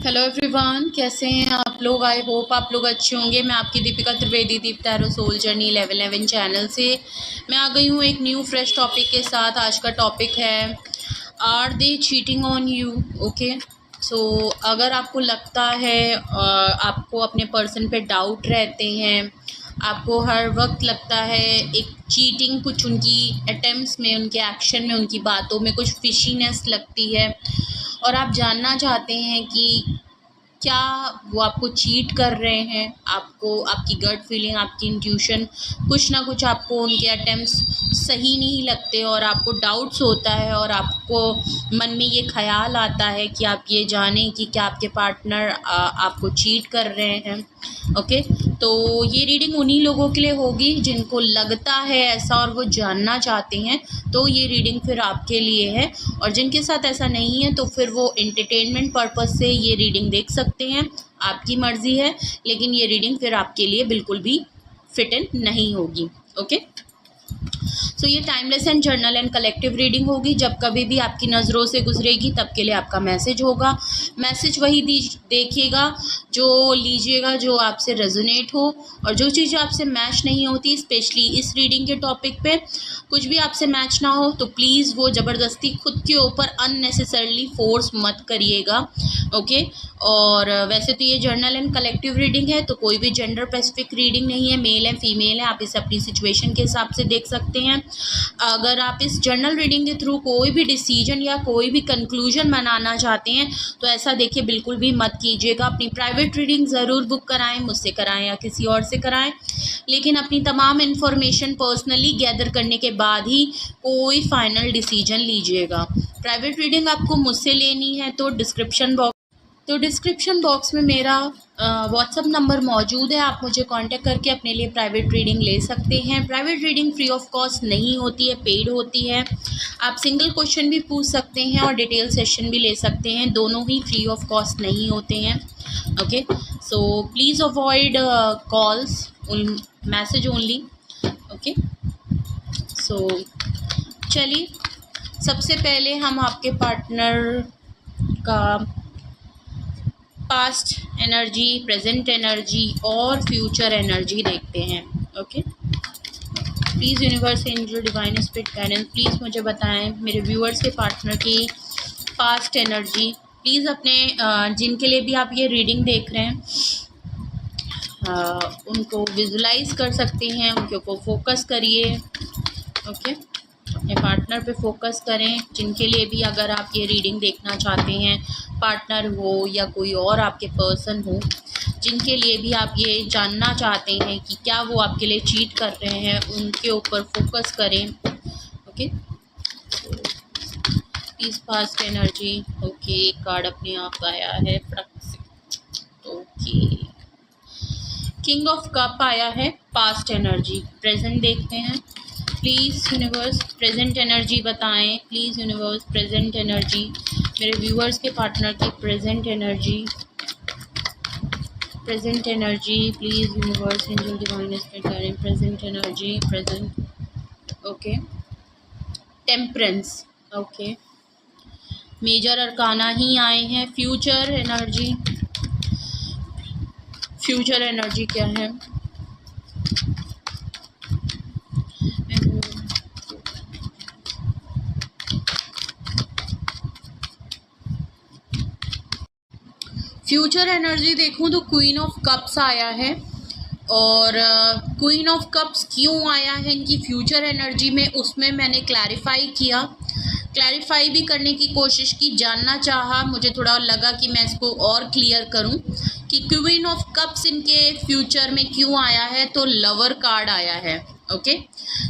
Hello everyone, कैसे हैं आप लोग। आई होप आप लोग अच्छे होंगे। मैं आपकी दीपिका त्रिवेदी दीप टैरो सोल जर्नी 1111 चैनल से मैं आ गई हूँ एक न्यू फ्रेश टॉपिक के साथ। आज का टॉपिक है are they cheating on you. Okay, so अगर आपको लगता है आपको अपने पर्सन पे डाउट रहते हैं, आपको हर वक्त लगता है एक चीटिंग कुछ उनकी अटेम्प्ट्स में, उनके एक्शन में, उनकी बातों में कुछ फिशीनेस लगती है और आप जानना चाहते हैं कि क्या वो आपको चीट कर रहे हैं, आपको आपकी गट फीलिंग, आपकी इंट्यूशन, कुछ ना कुछ आपको उनके अटेम्प्ट्स सही नहीं लगते और आपको डाउट्स होता है और आपको मन में ये ख्याल आता है कि आप ये जानें कि क्या आपके पार्टनर आपको चीट कर रहे हैं। ओके, तो ये रीडिंग उन्हीं लोगों के लिए होगी जिनको लगता है ऐसा और वो जानना चाहते हैं, तो ये रीडिंग फिर आपके लिए है। और जिनके साथ ऐसा नहीं है तो फिर वो एंटरटेनमेंट पर्पस से ये रीडिंग देख सकते हैं, आपकी मर्ज़ी है, लेकिन ये रीडिंग फिर आपके लिए बिल्कुल भी फिट इन नहीं होगी। ओके, सो ये timeless and journal and collective reading होगी। जब कभी भी आपकी नज़रों से गुजरेगी तब के लिए आपका मैसेज होगा। मैसेज वही देखिएगा, जो लीजिएगा जो आपसे रेजोनेट हो, और जो चीज़ें आपसे मैच नहीं होती, स्पेशली इस रीडिंग के टॉपिक पे कुछ भी आपसे मैच ना हो तो प्लीज़ वो ज़बरदस्ती खुद के ऊपर अननेसेसरली फोर्स मत करिएगा। ओके, और वैसे तो ये जर्नल एंड कलेक्टिव रीडिंग है, तो कोई भी जेंडर स्पेसिफिक रीडिंग नहीं है, मेल है फीमेल है, आप इसे अपनी सिचुएशन के हिसाब से देख सकते हैं। अगर आप इस जर्नल रीडिंग के थ्रू कोई भी डिसीजन या कोई भी कंक्लूजन बनाना चाहते हैं तो ऐसा देखिए बिल्कुल भी मत कीजिएगा। अपनी प्राइवेट रीडिंग ज़रूर बुक कराएं, मुझसे कराएं या किसी और से कराएं, लेकिन अपनी तमाम इन्फॉर्मेशन पर्सनली गैदर करने के बाद ही कोई फाइनल डिसीजन लीजिएगा। प्राइवेट रीडिंग आपको मुझसे लेनी है तो डिस्क्रिप्शन बॉक्स में मेरा व्हाट्सअप नंबर मौजूद है, आप मुझे कांटेक्ट करके अपने लिए प्राइवेट रीडिंग ले सकते हैं। Private reading free of cost नहीं होती है, पेड होती है। आप सिंगल क्वेश्चन भी पूछ सकते हैं और डिटेल सेशन भी ले सकते हैं, दोनों ही फ्री ऑफ कॉस्ट नहीं होते हैं। Okay, so please avoid calls, message only. Okay, so चलिए सबसे पहले हम आपके पार्टनर का पास्ट एनर्जी, प्रेजेंट एनर्जी और फ्यूचर एनर्जी देखते हैं। Okay, please universe, angel, divine spirit guidance, please मुझे बताएं मेरे व्यूअर्स के पार्टनर की पास्ट एनर्जी। प्लीज़ अपने जिनके लिए भी आप ये रीडिंग देख रहे हैं उनको विजुलाइज कर सकते हैं, उनके ऊपर फोकस करिए। ओके, अपने पार्टनर पे फोकस करें, जिनके लिए भी अगर आप ये रीडिंग देखना चाहते हैं, पार्टनर हो या कोई और आपके पर्सन हो, जिनके लिए भी आप ये जानना चाहते हैं कि क्या वो आपके लिए चीट कर रहे हैं, उनके ऊपर फोकस करें। Okay, please past energy. Okay, card अपने आप आया है फटक से। ओके, किंग ऑफ कप आया है, पास्ट एनर्जी। प्रेजेंट देखते हैं, प्लीज़ यूनिवर्स प्रेजेंट एनर्जी बताएं। प्लीज़ यूनिवर्स प्रेजेंट एनर्जी, मेरे व्यूअर्स के पार्टनर की present energy, present energy. Please universe, angel, divine spirit guidance, present energy, present. Okay, temperance. Okay, major arcana ही आए हैं। Future energy, future energy क्या है? Future energy देखूं तो क्वीन ऑफ कप्स आया है, और क्वीन ऑफ कप्स क्यों आया है इनकी फ्यूचर एनर्जी में, उसमें मैंने क्लैरिफाई भी करने की कोशिश की, जानना चाहा, मुझे थोड़ा लगा कि मैं इसको और क्लियर करूं कि क्वीन ऑफ कप्स इनके फ्यूचर में क्यों आया है। तो लवर कार्ड आया है। ओके,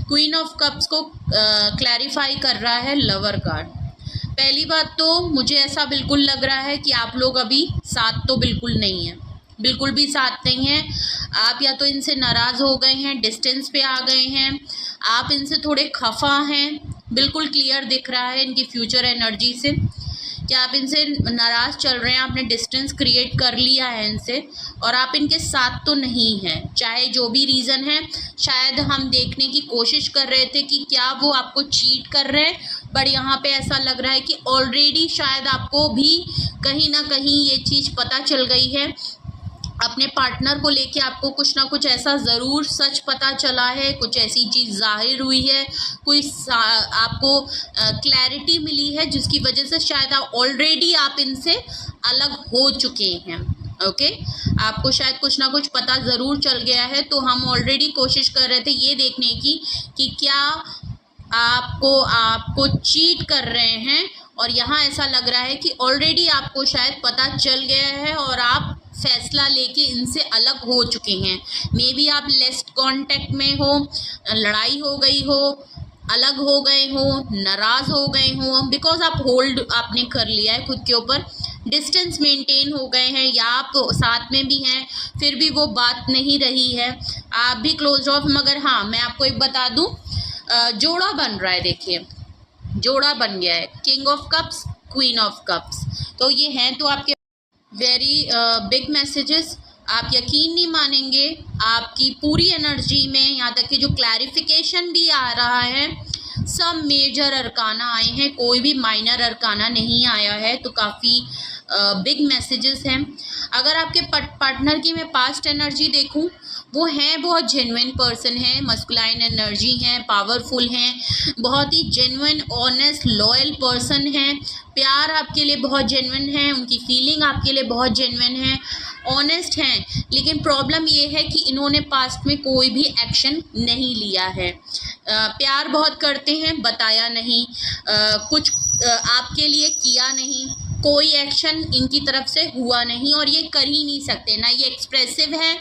क्वीन ऑफ कप्स को क्लैरिफाई कर रहा है लवर कार्ड। पहली बात तो मुझे ऐसा बिल्कुल लग रहा है कि आप लोग अभी साथ तो बिल्कुल नहीं हैं, बिल्कुल भी साथ नहीं हैं। आप या तो इनसे नाराज़ हो गए हैं, डिस्टेंस पे आ गए हैं, आप इनसे थोड़े खफा हैं, बिल्कुल क्लियर दिख रहा है इनकी फ्यूचर एनर्जी से। कि आप इनसे नाराज़ चल रहे हैं, आपने डिस्टेंस क्रिएट कर लिया है इनसे और आप इनके साथ तो नहीं हैं। चाहे जो भी रीज़न है, शायद हम देखने की कोशिश कर रहे थे कि क्या वो आपको चीट कर रहे हैं, बट यहाँ पे ऐसा लग रहा है कि ऑलरेडी शायद आपको भी कहीं ना कहीं ये चीज़ पता चल गई है। अपने पार्टनर को लेके आपको कुछ ना कुछ ऐसा ज़रूर सच पता चला है, कुछ ऐसी चीज़ ज़ाहिर हुई है, कोई आपको क्लैरिटी मिली है जिसकी वजह से शायद ऑलरेडी आप इनसे अलग हो चुके हैं। ओके, आपको शायद कुछ ना कुछ पता ज़रूर चल गया है। तो हम ऑलरेडी कोशिश कर रहे थे ये देखने की कि क्या आपको चीट कर रहे हैं, और यहाँ ऐसा लग रहा है कि ऑलरेडी आपको शायद पता चल गया है और आप फैसला लेके इनसे अलग हो चुके हैं। मे बी आप लेस्ट कांटेक्ट में हो, लड़ाई हो गई हो, अलग हो गए हो, नाराज़ हो गए हो, बिकॉज आप होल्ड आपने कर लिया है खुद के ऊपर, डिस्टेंस मेंटेन हो गए हैं, या आप साथ में भी हैं फिर भी वो बात नहीं रही है, आप भी क्लोज ऑफ। मगर हाँ, मैं आपको एक बता दूं, जोड़ा बन रहा है। देखिए, जोड़ा बन गया है, king of cups, queen of cups. तो ये हैं तो आपके वेरी बिग मैसेजेस। आप यकीन नहीं मानेंगे, आपकी पूरी एनर्जी में यहाँ तक कि जो क्लैरिफिकेशन भी आ रहा है, सब मेजर अरकाना आए हैं, कोई भी माइनर अरकाना नहीं आया है। तो काफ़ी बिग मैसेजेस हैं। अगर आपके पार्टनर की मैं पास्ट एनर्जी देखूं, वो हैं बहुत जेन्युइन पर्सन है, मस्कुलाइन एनर्जी हैं, पावरफुल हैं, बहुत ही जेन्युइन, ऑनेस्ट, लॉयल पर्सन हैं, प्यार आपके लिए बहुत जेन्युइन है, उनकी फीलिंग आपके लिए बहुत जेन्युइन है, ऑनेस्ट हैं। लेकिन प्रॉब्लम ये है कि इन्होंने पास्ट में कोई भी एक्शन नहीं लिया है। प्यार बहुत करते हैं, बताया नहीं, कुछ आपके लिए किया नहीं, कोई एक्शन इनकी तरफ से हुआ नहीं और ये कर ही नहीं सकते। ना ये एक्सप्रेसिव है,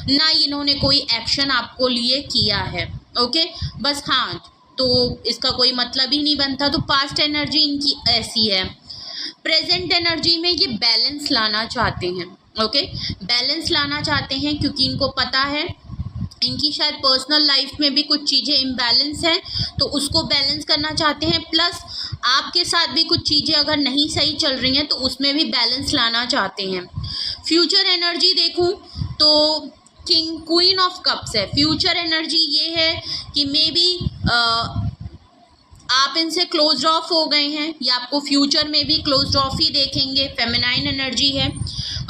ना इन्होंने कोई एक्शन आपको लिए किया है। ओके, बस हाँ, तो इसका कोई मतलब ही नहीं बनता। तो पास्ट एनर्जी इनकी ऐसी है। प्रेजेंट एनर्जी में ये बैलेंस लाना चाहते हैं। ओके, बैलेंस लाना चाहते हैं क्योंकि इनको पता है इनकी शायद पर्सनल लाइफ में भी कुछ चीज़ें इम्बैलेंस हैं, तो उसको बैलेंस करना चाहते हैं। प्लस आपके साथ भी कुछ चीज़ें अगर नहीं सही चल रही हैं तो उसमें भी बैलेंस लाना चाहते हैं। फ्यूचर एनर्जी देखूं तो किंग क्वीन ऑफ कप्स है। फ्यूचर एनर्जी ये है कि मे बी आप इनसे क्लोज ऑफ हो गए हैं या आपको फ्यूचर में भी क्लोज ऑफ ही देखेंगे। फेमिनाइन एनर्जी है।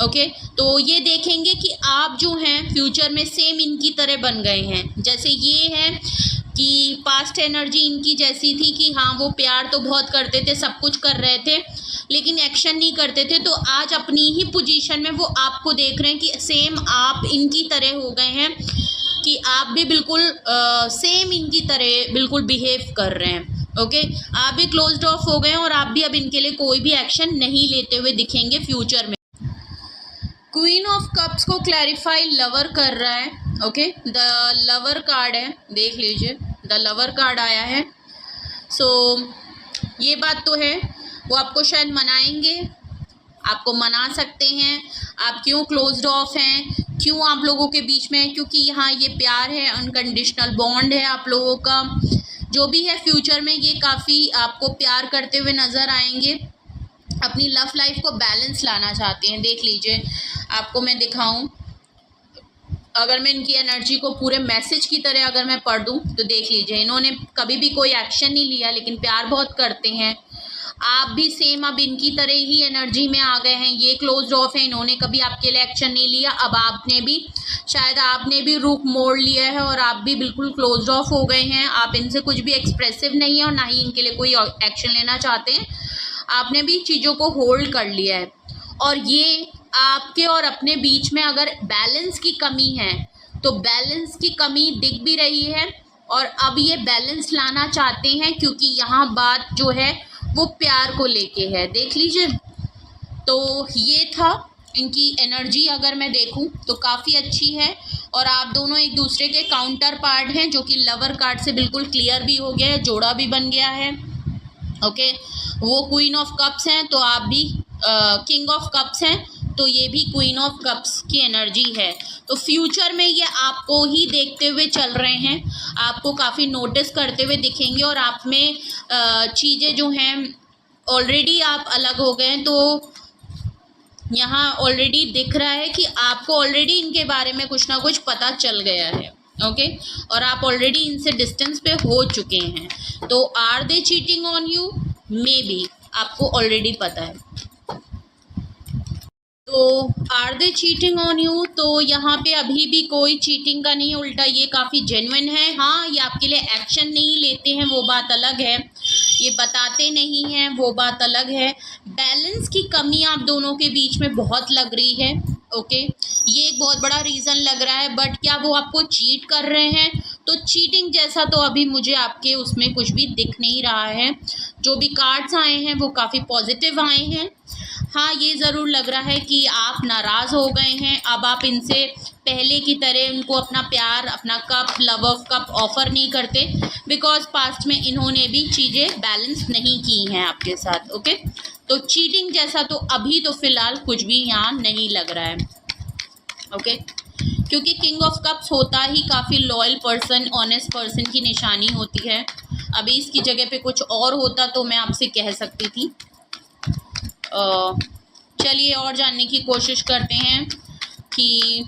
ओके, तो ये देखेंगे कि आप जो हैं फ्यूचर में सेम इनकी तरह बन गए हैं। जैसे ये है कि पास्ट एनर्जी इनकी जैसी थी कि हाँ, वो प्यार तो बहुत करते थे, सब कुछ कर रहे थे, लेकिन एक्शन नहीं करते थे। तो आज अपनी ही पोजीशन में वो आपको देख रहे हैं कि सेम आप इनकी तरह हो गए हैं, कि आप भी बिल्कुल सेम इनकी तरह बिल्कुल बिहेव कर रहे हैं। ओके, आप भी क्लोज्ड ऑफ हो गए हैं और आप भी अब इनके लिए कोई भी एक्शन नहीं लेते हुए दिखेंगे फ्यूचर में। क्वीन ऑफ कप्स को क्लैरिफाई लवर कर रहा है। ओके, द लवर कार्ड है, देख लीजिए, द लवर कार्ड आया है। सो ये बात तो है, वो आपको शायद मनाएंगे, आपको मना सकते हैं। आप क्यों क्लोज्ड ऑफ हैं, क्यों आप लोगों के बीच में, क्योंकि यहाँ ये प्यार है, अनकंडीशनल बॉन्ड है आप लोगों का। जो भी है फ्यूचर में ये काफ़ी आपको प्यार करते हुए नज़र आएंगे, अपनी लव लाइफ को बैलेंस लाना चाहते हैं। देख लीजिए, आपको मैं दिखाऊं, अगर मैं इनकी एनर्जी को पूरे मैसेज की तरह अगर मैं पढ़ दूं तो देख लीजिए, इन्होंने कभी भी कोई एक्शन नहीं लिया लेकिन प्यार बहुत करते हैं। आप भी सेम अब इनकी तरह ही एनर्जी में आ गए हैं। ये क्लोज्ड ऑफ है, इन्होंने कभी आपके लिए एक्शन नहीं लिया, अब आपने भी शायद आपने भी रुख मोड़ लिया है और आप भी बिल्कुल क्लोज्ड ऑफ हो गए हैं। आप इनसे कुछ भी एक्सप्रेसिव नहीं है और ना ही इनके लिए कोई एक्शन लेना चाहते हैं। आपने भी चीज़ों को होल्ड कर लिया है और ये आपके और अपने बीच में अगर बैलेंस की कमी है तो बैलेंस की कमी दिख भी रही है और अब ये बैलेंस लाना चाहते हैं, क्योंकि यहाँ बात जो है वो प्यार को लेके है। देख लीजिए, तो ये था इनकी एनर्जी। अगर मैं देखूं तो काफ़ी अच्छी है और आप दोनों एक दूसरे के काउंटर पार्ट हैं, जो कि लवर कार्ड से बिल्कुल क्लियर भी हो गया है, जोड़ा भी बन गया है। ओके, वो क्वीन ऑफ कप्स हैं तो आप भी किंग ऑफ कप्स हैं, तो ये भी क्वीन ऑफ कप्स की एनर्जी है। तो फ्यूचर में ये आपको ही देखते हुए चल रहे हैं, आपको काफ़ी नोटिस करते हुए दिखेंगे और आप में चीज़ें जो हैं ऑलरेडी आप अलग हो गए हैं, तो यहाँ ऑलरेडी दिख रहा है कि आपको ऑलरेडी इनके बारे में कुछ ना कुछ पता चल गया है, ओके, और आप ऑलरेडी इनसे डिस्टेंस पे हो चुके हैं। तो are they cheating on you, maybe आपको ऑलरेडी पता है। तो are they cheating on you, तो यहाँ पे अभी भी कोई चीटिंग का नहीं है, उल्टा ये काफ़ी जेन्युइन है। हाँ, ये आपके लिए एक्शन नहीं लेते हैं, वो बात अलग है, ये बताते नहीं हैं, वो बात अलग है। बैलेंस की कमी आप दोनों के बीच में बहुत लग रही है, ओके, ये एक बहुत बड़ा रीज़न लग रहा है। बट क्या वो आपको चीट कर रहे हैं? तो चीटिंग जैसा तो अभी मुझे आपके उसमें कुछ भी दिख नहीं रहा है। जो भी कार्ड्स आए हैं वो काफ़ी पॉजिटिव आए हैं। हाँ, ये ज़रूर लग रहा है कि आप नाराज़ हो गए हैं। अब आप इनसे पहले की तरह उनको अपना प्यार, अपना cup, love of cup offer नहीं करते, बिकॉज पास्ट में इन्होंने भी चीज़ें बैलेंस नहीं की हैं आपके साथ, ओके। तो चीटिंग जैसा तो अभी तो फ़िलहाल कुछ भी यहाँ नहीं लग रहा है, ओके, क्योंकि किंग ऑफ कप्स होता ही काफ़ी लॉयल पर्सन, ऑनेस्ट पर्सन की निशानी होती है। अभी इसकी जगह पे कुछ और होता तो मैं आपसे कह सकती थी। चलिए और जानने की कोशिश करते हैं कि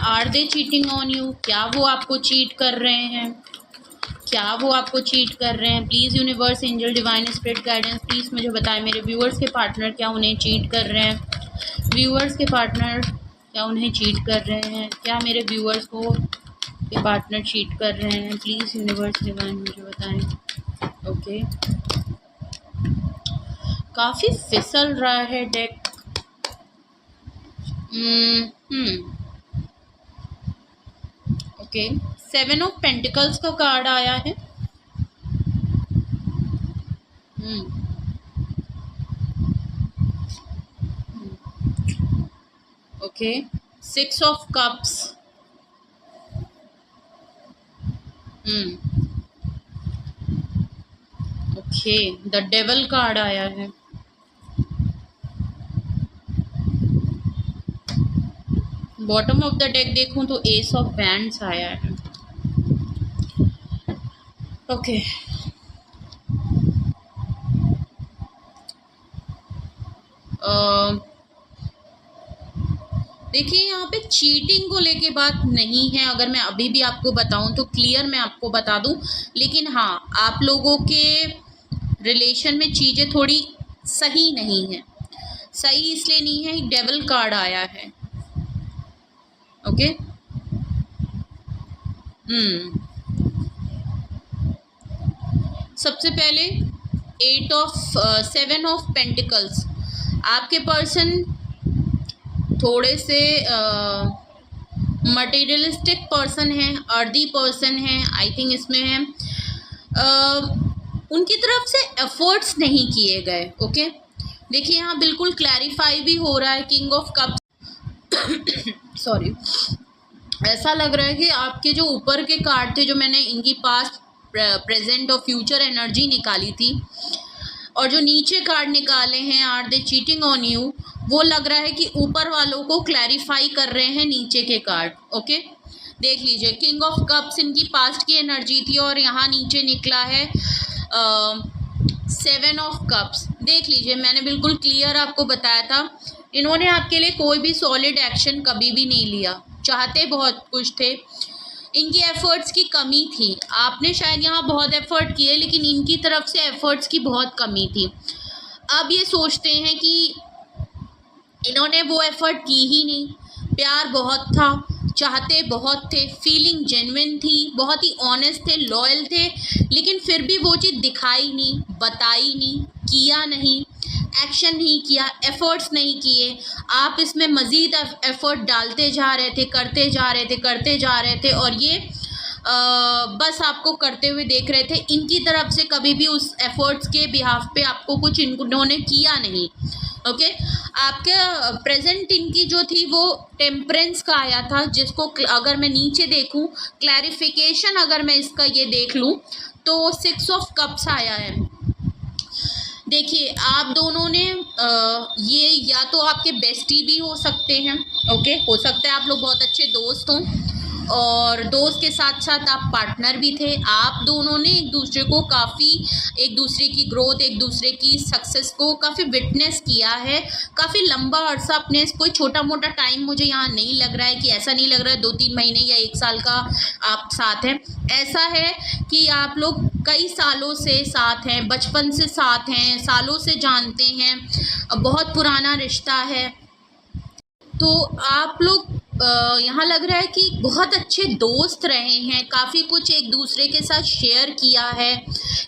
are they cheating on you, क्या वो आपको चीट कर रहे हैं? Please universe, angel, divine spirit guidance, please मुझे बताएं मेरे व्यूअर्स के पार्टनर क्या उन्हें चीट कर रहे हैं? क्या मेरे व्यूअर्स को के पार्टनर चीट कर रहे हैं? प्लीज़ यूनिवर्स, डिवाइन मुझे बताएं। ओके, काफ़ी फिसल रहा है डेक। ओके, 7 ऑफ पेंटिकल्स का कार्ड आया है। Okay, 6 of cups. Okay, the devil card आया है। बॉटम ऑफ द डेक देखूं तो एस ऑफ बैंड्स आया है। ओके, देखिए यहाँ पे चीटिंग को लेके बात नहीं है। अगर मैं अभी भी आपको बताऊं तो क्लियर मैं आपको बता दूं, लेकिन हाँ, आप लोगों के रिलेशन में चीज़ें थोड़ी सही नहीं है। सही इसलिए नहीं है, डेविल कार्ड आया है, ओके। सबसे पहले 7 ऑफ पेंटिकल्स, आपके पर्सन थोड़े से मटेरियलिस्टिक पर्सन हैं, अर्दी पर्सन हैं, आई थिंक इसमें है। उनकी तरफ से एफर्ट्स नहीं किए गए, ओके। देखिए यहाँ बिल्कुल क्लैरिफाई भी हो रहा है, किंग ऑफ कप्स सॉरी, ऐसा लग रहा है कि आपके जो ऊपर के कार्ड थे, जो मैंने इनकी पास्ट, प्रेजेंट और फ्यूचर एनर्जी निकाली थी, और जो नीचे कार्ड निकाले हैं are they cheating on you, वो लग रहा है कि ऊपर वालों को क्लैरिफाई कर रहे हैं नीचे के कार्ड, ओके। देख लीजिए, किंग ऑफ कप्स इनकी पास्ट की एनर्जी थी और यहाँ नीचे निकला है 7 ऑफ कप्स। देख लीजिए, मैंने बिल्कुल क्लियर आपको बताया था, इन्होंने आपके लिए कोई भी सॉलिड एक्शन कभी भी नहीं लिया। चाहते बहुत कुछ थे, इनकी एफर्ट्स की कमी थी। आपने शायद यहाँ बहुत एफर्ट किए, लेकिन इनकी तरफ से एफर्ट्स की बहुत कमी थी। अब ये सोचते हैं कि इन्होंने वो एफर्ट की ही नहीं। प्यार बहुत था, चाहते बहुत थे, फीलिंग जेन्युइन थी, बहुत ही ऑनेस्ट थे, लॉयल थे, लेकिन फिर भी वो चीज़ दिखाई नहीं, बताई नहीं, किया नहीं, एक्शन नहीं किया, एफर्ट्स नहीं किए। आप इसमें मज़ीद एफर्ट डालते जा रहे थे, करते जा रहे थे, और ये बस आपको करते हुए देख रहे थे। इनकी तरफ से कभी भी उस एफर्ट्स के बिहाफ पे आपको कुछ इन्होंने किया नहीं, ओके। आपके प्रेजेंट इनकी जो थी वो टेम्परेंस का आया था, जिसको अगर मैं नीचे देखूं, क्लैरिफिकेशन अगर मैं इसका ये देख लूं तो 6 ऑफ कप्स आया है। देखिए, आप दोनों ने ये या तो आपके बेस्टी भी हो सकते हैं, ओके, हो सकता है आप लोग बहुत अच्छे दोस्त हों, और दोस्त के साथ साथ आप पार्टनर भी थे। आप दोनों ने एक दूसरे को काफ़ी, एक दूसरे की ग्रोथ, एक दूसरे की सक्सेस को काफ़ी विटनेस किया है। काफ़ी लंबा अरसा, अपने कोई छोटा मोटा टाइम मुझे यहाँ नहीं लग रहा है कि ऐसा नहीं लग रहा है 2-3 महीने या 1 साल का आप साथ हैं। ऐसा है कि आप लोग कई सालों से साथ हैं, बचपन से साथ हैं, सालों से जानते हैं, बहुत पुराना रिश्ता है। तो आप लोग यहाँ लग रहा है कि बहुत अच्छे दोस्त रहे हैं, काफ़ी कुछ एक दूसरे के साथ शेयर किया है।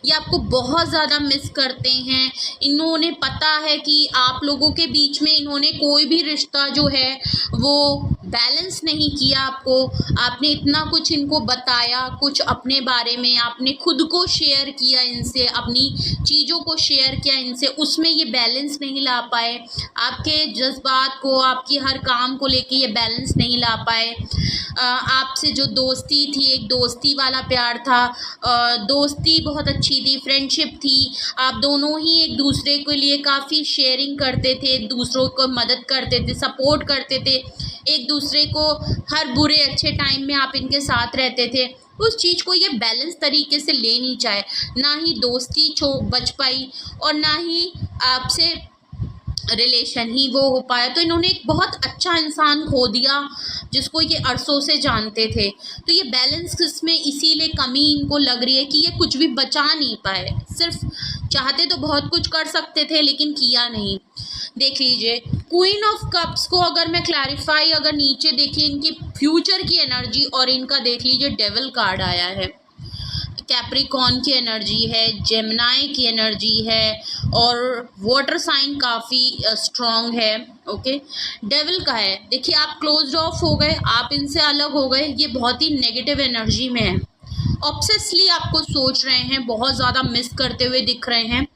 ये आपको बहुत ज़्यादा मिस करते हैं। इन्होंने, पता है कि आप लोगों के बीच में इन्होंने कोई भी रिश्ता जो है वो बैलेंस नहीं किया आपको। आपने इतना कुछ इनको बताया, कुछ अपने बारे में आपने खुद को शेयर किया इनसे, अपनी चीज़ों को शेयर किया इनसे, उसमें ये बैलेंस नहीं ला पाए। आपके जज्बात को, आपकी हर काम को लेके ये बैलेंस नहीं ला पाए। आपसे जो दोस्ती थी, एक दोस्ती वाला प्यार था, दोस्ती बहुत अच्छी थी, फ्रेंडशिप थी। आप दोनों ही एक दूसरे के लिए काफ़ी शेयरिंग करते थे, दूसरों को मदद करते थे, सपोर्ट करते थे, एक दूसरे को हर बुरे अच्छे टाइम में आप इनके साथ रहते थे। उस चीज़ को ये बैलेंस तरीके से ले नहीं चाहे, ना ही दोस्ती बच पाई और ना ही आपसे रिलेशन ही वो हो पाया। तो इन्होंने एक बहुत अच्छा इंसान खो दिया जिसको ये अरसों से जानते थे। तो ये बैलेंस इसमें इसीलिए कमी इनको लग रही है कि ये कुछ भी बचा नहीं पाए। सिर्फ चाहते तो बहुत कुछ कर सकते थे लेकिन किया नहीं। देख लीजिए, क्वीन ऑफ कप्स को अगर मैं क्लैरिफाई, अगर नीचे देखिए इनकी फ्यूचर की एनर्जी और इनका देख लीजिए डेविल कार्ड आया है। कैप्रिकॉर्न की एनर्जी है, जेमिनी की एनर्जी है और वाटर साइन काफ़ी स्ट्रॉन्ग है। ओके, डेविल का है। देखिए, आप क्लोज्ड ऑफ हो गए, आप इनसे अलग हो गए, ये बहुत ही नेगेटिव एनर्जी में है। ऑब्सेसली आपको सोच रहे हैं, बहुत ज़्यादा मिस करते हुए दिख रहे हैं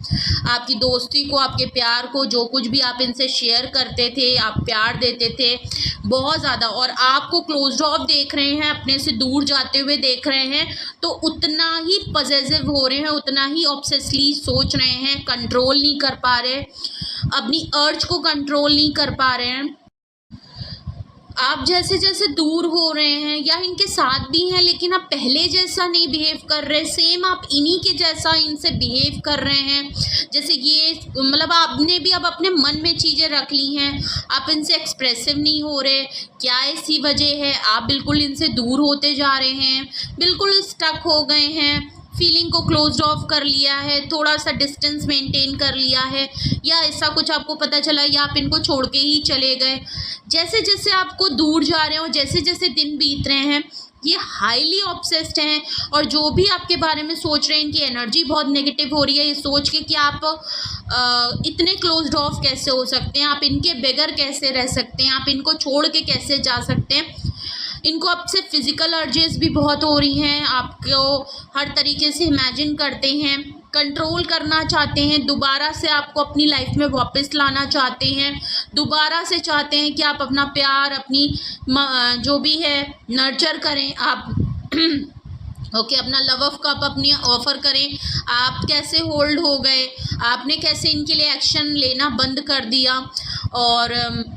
आपकी दोस्ती को, आपके प्यार को, जो कुछ भी आप इनसे शेयर करते थे, आप प्यार देते थे बहुत ज़्यादा। और आपको क्लोज्ड ऑफ देख रहे हैं, अपने से दूर जाते हुए देख रहे हैं, तो उतना ही पॉसेसिव हो रहे हैं, उतना ही ऑब्सेसली सोच रहे हैं, कंट्रोल नहीं कर पा रहे, अपनी अर्ज को कंट्रोल नहीं कर पा रहे हैं। आप जैसे जैसे दूर हो रहे हैं या इनके साथ भी हैं लेकिन आप पहले जैसा नहीं बिहेव कर रहे, सेम आप इन्हीं के जैसा इनसे बिहेव कर रहे हैं। जैसे ये, मतलब आपने भी अब अपने मन में चीज़ें रख ली हैं, आप इनसे एक्सप्रेसिव नहीं हो रहे। क्या ऐसी वजह है? आप बिल्कुल इनसे दूर होते जा रहे हैं, बिल्कुल स्टक हो गए हैं, फीलिंग को क्लोज्ड ऑफ कर लिया है, थोड़ा सा डिस्टेंस मेंटेन कर लिया है, या ऐसा कुछ आपको पता चला या आप इनको छोड़ के ही चले गए। जैसे जैसे आपको दूर जा रहे हो, जैसे जैसे दिन बीत रहे हैं, ये हाईली ऑब्सेस्ड हैं और जो भी आपके बारे में सोच रहे हैं, इनकी एनर्जी बहुत नेगेटिव हो रही है। ये सोच के कि आप इतने क्लोज्ड ऑफ कैसे हो सकते हैं, आप इनके बगैर कैसे रह सकते हैं, आप इनको छोड़ के कैसे जा सकते हैं। इनको आपसे फिज़िकल अर्जेस भी बहुत हो रही हैं, आपको हर तरीके से इमेजिन करते हैं, कंट्रोल करना चाहते हैं, दोबारा से आपको अपनी लाइफ में वापस लाना चाहते हैं, दोबारा से चाहते हैं कि आप अपना प्यार, अपनी जो भी है नर्चर करें आप। ओके, अपना लव ऑफ कप अपनी ऑफ़र करें। आप कैसे होल्ड हो गए, आपने कैसे इनके लिए एक्शन लेना बंद कर दिया, और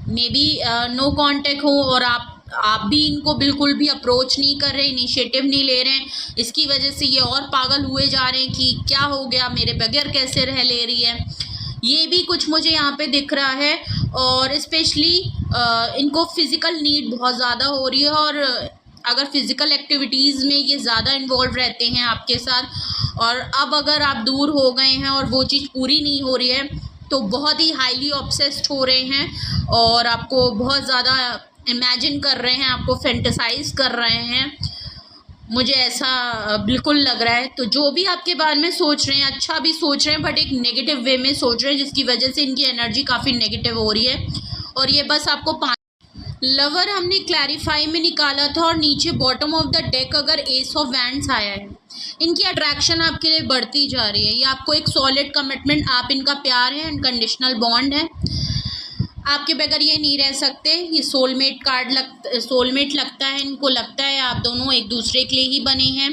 मे बी नो कांटेक्ट हो और आप भी इनको बिल्कुल भी अप्रोच नहीं कर रहे, इनिशिएटिव नहीं ले रहे हैं। इसकी वजह से ये और पागल हुए जा रहे हैं कि क्या हो गया, मेरे बगैर कैसे रह ले रही है। ये भी कुछ मुझे यहाँ पे दिख रहा है। और स्पेशली इनको फिज़िकल नीड बहुत ज़्यादा हो रही है, और अगर फिज़िकल एक्टिविटीज़ में ये ज़्यादा इन्वॉल्व रहते हैं आपके साथ, और अब अगर आप दूर हो गए हैं और वो चीज़ पूरी नहीं हो रही है, तो बहुत ही हाईली ऑब्सेस्ड हो रहे हैं और आपको बहुत ज़्यादा इमेजिन कर रहे हैं, आपको फैंटेसाइज कर रहे हैं। मुझे ऐसा बिल्कुल लग रहा है। तो जो भी आपके बारे में सोच रहे हैं, अच्छा भी सोच रहे हैं, बट एक नेगेटिव वे में सोच रहे हैं, जिसकी वजह से इनकी एनर्जी काफ़ी नेगेटिव हो रही है। और ये बस आपको लवर हमने क्लैरिफाई में निकाला था, और नीचे बॉटम ऑफ द डेक अगर एस ऑफ वैंड्स आया है, इनकी अट्रैक्शन आपके लिए बढ़ती जा रही है। ये आपको एक सॉलिड कमिटमेंट, आप इनका प्यार है, अनकंडीशनल बॉन्ड है, आपके बगैर ये नहीं रह सकते। ये सोलमेट कार्ड सोलमेट लगता है, इनको लगता है आप दोनों एक दूसरे के लिए ही बने हैं।